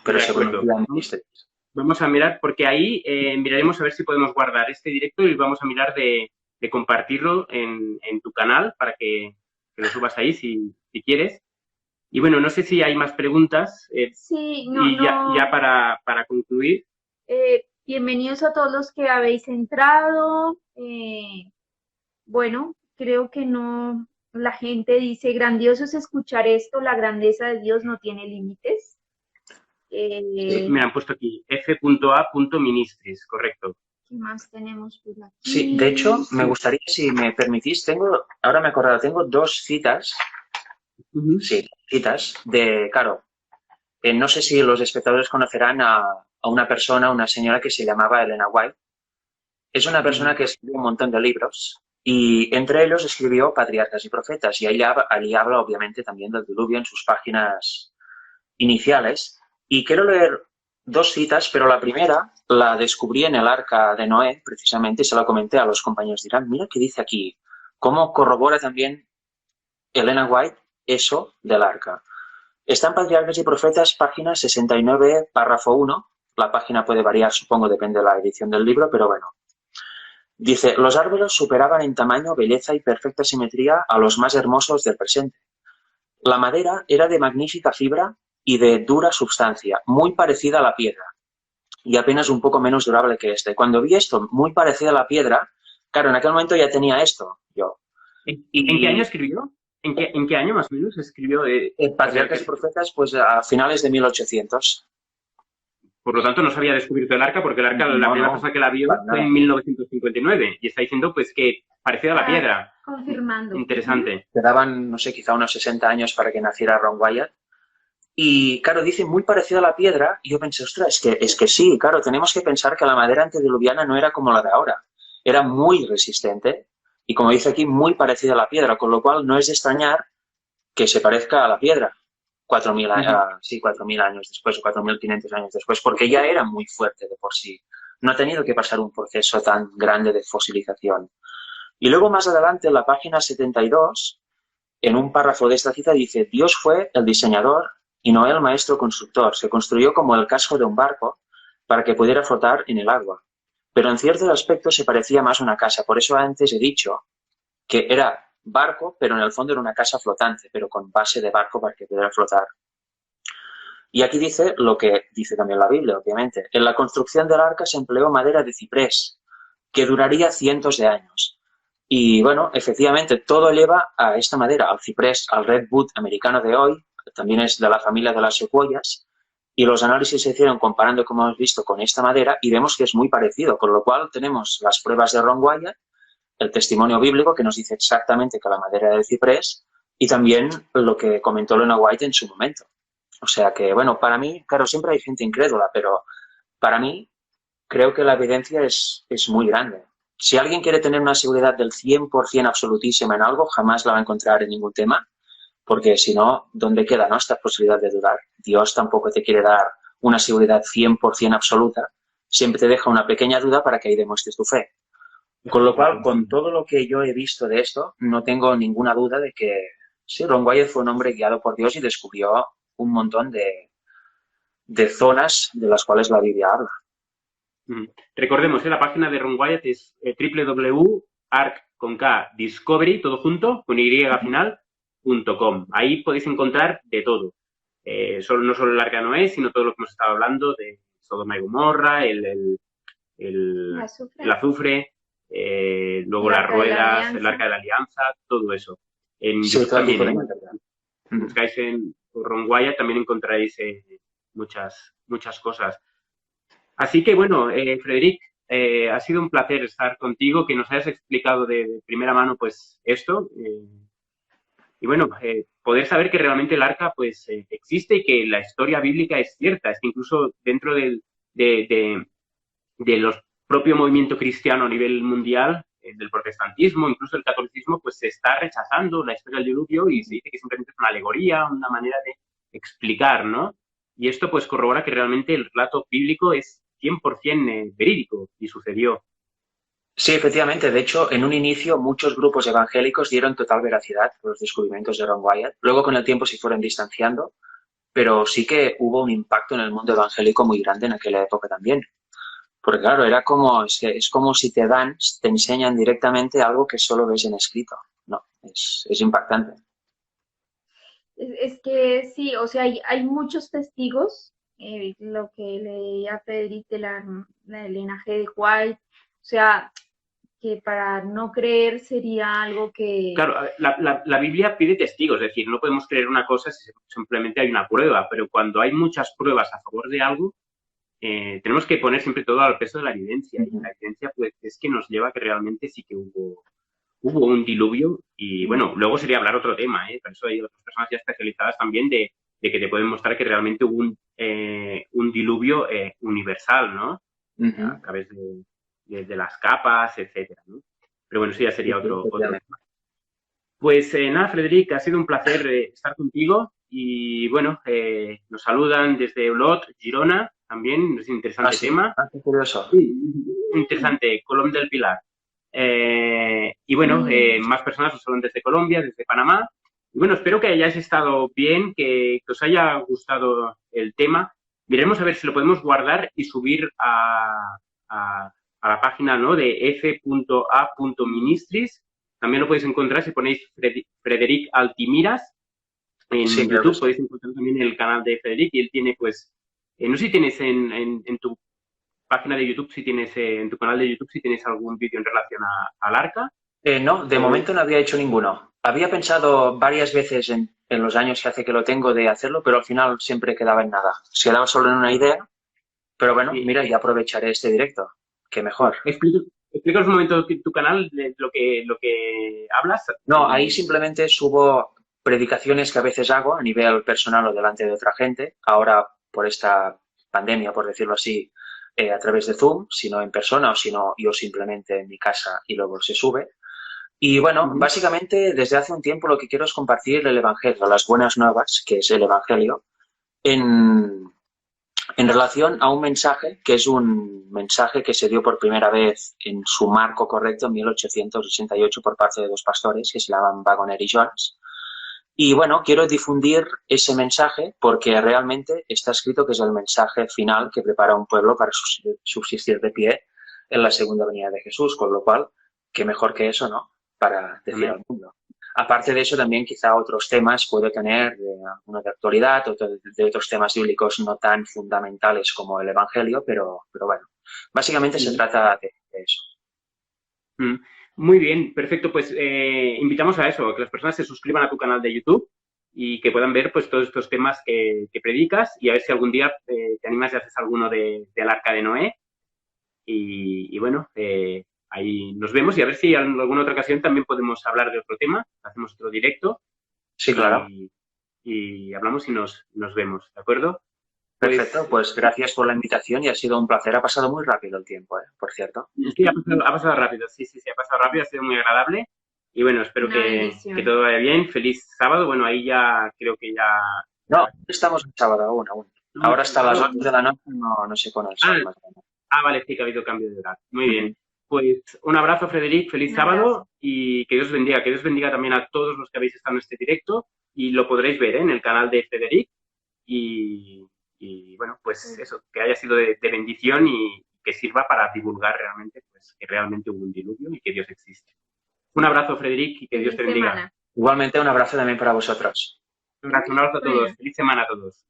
Pero se pronuncia ministries. Vamos a mirar, porque ahí miraremos a ver si podemos guardar este directo y vamos a mirar de compartirlo en tu canal para que lo subas ahí si quieres. Y bueno, no sé si hay más preguntas. Sí, ya para concluir. Bienvenidos a todos los que habéis entrado. Bueno, creo que no, la gente dice, grandioso es escuchar esto, la grandeza de Dios no tiene límites. Me han puesto aquí, f.a.ministries, correcto. ¿Qué más tenemos por aquí? Sí, de hecho, me gustaría, si me permitís, ahora me he acordado, tengo 2 citas. Sí, citas de, claro, no sé si los espectadores conocerán a una persona, una señora que se llamaba Elena White. Es una persona que escribió un montón de libros y entre ellos escribió Patriarcas y Profetas y allí habla obviamente también del diluvio en sus páginas iniciales. Y quiero leer 2 citas, pero la primera la descubrí en el Arca de Noé, precisamente, y se la comenté a los compañeros. Dirán, mira qué dice aquí, cómo corrobora también Elena White eso del Arca. Está en Patriarcas y Profetas, página 69, párrafo 1. La página puede variar, supongo, depende de la edición del libro, pero bueno. Dice, los árboles superaban en tamaño, belleza y perfecta simetría a los más hermosos del presente. La madera era de magnífica fibra y de dura substancia, muy parecida a la piedra, y apenas un poco menos durable que este. Cuando vi esto, muy parecida a la piedra, claro, en aquel momento ya tenía esto, yo. ¿En qué año escribió? ¿En qué año más o menos escribió? Patriarcas y Profetas, pues a finales de 1800. Por lo tanto, no se había descubierto el Arca, porque el Arca, la primera persona que la vio fue en 1959, y está diciendo pues que parecida a la piedra. Confirmando. Interesante. Quedaban, no sé, quizá unos 60 años para que naciera Ron Wyatt. Y, claro, dice muy parecido a la piedra, y yo pensé, ostras, es que sí, claro, tenemos que pensar que la madera antediluviana no era como la de ahora. Era muy resistente, y como dice aquí, muy parecida a la piedra, con lo cual no es de extrañar que se parezca a la piedra 4.000 años después o 4.500 años después, porque ya era muy fuerte de por sí. No ha tenido que pasar un proceso tan grande de fosilización. Y luego más adelante, en la página 72, en un párrafo de esta cita dice, Dios fue el diseñador y Noé el maestro constructor. Se construyó como el casco de un barco para que pudiera flotar en el agua. Pero en ciertos aspectos se parecía más a una casa. Por eso antes he dicho que era barco, pero en el fondo era una casa flotante, pero con base de barco para que pudiera flotar. Y aquí dice lo que dice también la Biblia, obviamente. En la construcción del arca se empleó madera de ciprés, que duraría cientos de años. Y bueno, efectivamente, todo lleva a esta madera, al ciprés, al redwood americano de hoy, también es de la familia de las secuoyas, y los análisis se hicieron comparando, como hemos visto, con esta madera, y vemos que es muy parecido, con lo cual tenemos las pruebas de Ron Wyatt, el testimonio bíblico que nos dice exactamente que la madera es del ciprés, y también lo que comentó Elena White en su momento. O sea que, bueno, para mí, claro, siempre hay gente incrédula, pero para mí creo que la evidencia es muy grande. Si alguien quiere tener una seguridad del 100% absolutísima en algo, jamás la va a encontrar en ningún tema, porque si no, ¿dónde queda, no, esta posibilidad de dudar? Dios tampoco te quiere dar una seguridad 100% absoluta, siempre te deja una pequeña duda para que ahí demuestres tu fe. Con lo cual, con todo lo que yo he visto de esto, no tengo ninguna duda de que sí, Ron Wyatt fue un hombre guiado por Dios y descubrió un montón de zonas de las cuales la Biblia habla. Recordemos, la página de Ron Wyatt es www.arc.discovery, todo junto, con Y final.com. Ahí podéis encontrar de todo. No solo el Arca de Noé, sino todo lo que hemos estado hablando de Sodoma y Gomorra, el azufre, luego las ruedas, el Arca de la Alianza, todo eso. En YouTube también, buscáis en Ron Wyatt, también encontraréis muchas cosas. Así que, bueno, Frederic, ha sido un placer estar contigo, que nos hayas explicado de primera mano, pues, esto. Y, bueno, poder saber que realmente el arca, pues, existe y que la historia bíblica es cierta. Es que incluso dentro de los propio movimiento cristiano a nivel mundial, del protestantismo, incluso el catolicismo, pues se está rechazando la historia del diluvio y se dice que simplemente es una alegoría, una manera explicar, ¿no? Y esto pues corrobora que realmente el relato bíblico es 100% verídico y sucedió. Sí, efectivamente. De hecho, en un inicio muchos grupos evangélicos dieron total veracidad a los descubrimientos de Ron Wyatt. Luego, con el tiempo, se fueron distanciando, pero sí que hubo un impacto en el mundo evangélico muy grande en aquella época también. Porque claro, era como, es como si te enseñan directamente algo que solo ves en escrito. No, es impactante. Es que sí, o sea, hay muchos testigos, lo que leía Frederick del linaje de White, o sea, que para no creer sería algo que... Claro, la Biblia pide testigos, es decir, no podemos creer una cosa si simplemente hay una prueba, pero cuando hay muchas pruebas a favor de algo, tenemos que poner siempre todo al peso de la evidencia. Y la evidencia pues, es que nos lleva a que realmente sí que hubo un diluvio. Y bueno, luego sería hablar otro tema, ¿eh? Por eso hay otras personas ya especializadas también de que te pueden mostrar que realmente hubo un diluvio universal, ¿no? A través de las capas, etcétera, ¿no? Pero bueno, eso ya sería otro tema. Pues nada, Frederic, ha sido un placer estar contigo y bueno, nos saludan desde Olot, Girona, también, es un interesante tema. Qué curioso. Sí, interesante, Colom del Pilar. Y bueno, más personas nos saludan desde Colombia, desde Panamá. Y bueno, espero que hayáis estado bien, que os haya gustado el tema. Miremos a ver si lo podemos guardar y subir a la página, ¿no?, de f.a.ministries. También lo podéis encontrar si ponéis Frederic Altimiras en YouTube. Sí. Podéis encontrar también el canal de Frederic y él tiene, pues, no sé si tienes en tu página de YouTube, si tienes en tu canal de YouTube, si tienes algún vídeo en relación al arca. No, de momento no había hecho ninguno. Había pensado varias veces en los años que hace que lo tengo de hacerlo, pero al final siempre quedaba en nada. Se quedaba solo en una idea, pero bueno, sí. Mira, ya aprovecharé este directo. Qué mejor. Explícanos un momento tu canal, de lo que hablas. No, ahí simplemente subo predicaciones que a veces hago a nivel personal o delante de otra gente. Ahora, por esta pandemia, por decirlo así, a través de Zoom, si no en persona o si no yo simplemente en mi casa y luego se sube. Y bueno, básicamente desde hace un tiempo lo que quiero es compartir el Evangelio, las buenas nuevas, que es el Evangelio, en relación a un mensaje que es un mensaje que se dio por primera vez en su marco correcto en 1888 por parte de dos pastores que se llaman Waggoner y Jones. Y bueno, quiero difundir ese mensaje porque realmente está escrito que es el mensaje final que prepara un pueblo para subsistir de pie en la segunda venida de Jesús, con lo cual, qué mejor que eso, ¿no?, para decir al mundo. Aparte de eso, también quizá otros temas puedo tener, uno de actualidad, otro de otros temas bíblicos no tan fundamentales como el Evangelio, pero bueno, básicamente se trata de eso. Muy bien, perfecto. Pues invitamos a eso, a que las personas se suscriban a tu canal de YouTube y que puedan ver pues todos estos temas que predicas y a ver si algún día te animas y haces alguno del Arca de Noé. Y bueno, ahí nos vemos y a ver si en alguna otra ocasión también podemos hablar de otro tema. Hacemos otro directo. Sí, claro. Y hablamos y nos vemos, ¿de acuerdo? Perfecto, pues gracias por la invitación y ha sido un placer. Ha pasado muy rápido el tiempo, por cierto. Sí, ha pasado rápido, sí, ha pasado rápido, ha sido muy agradable. Y bueno, espero que todo vaya bien. Feliz sábado. Bueno, ahí ya creo que ya... No, estamos en sábado aún. Ahora hasta las 8 de la noche no sé con el sol. Vale, sí que ha habido cambio de horario. Muy bien. Pues un abrazo, Frederic, feliz sábado y que Dios bendiga. Que Dios bendiga también a todos los que habéis estado en este directo y lo podréis ver en el canal de Frederic. Y bueno, pues eso, que haya sido de bendición y que sirva para divulgar realmente pues, que realmente hubo un diluvio y que Dios existe. Un abrazo, Frederic, y que Dios te bendiga. Igualmente, un abrazo también para vosotros. Un abrazo a todos. Feliz semana a todos.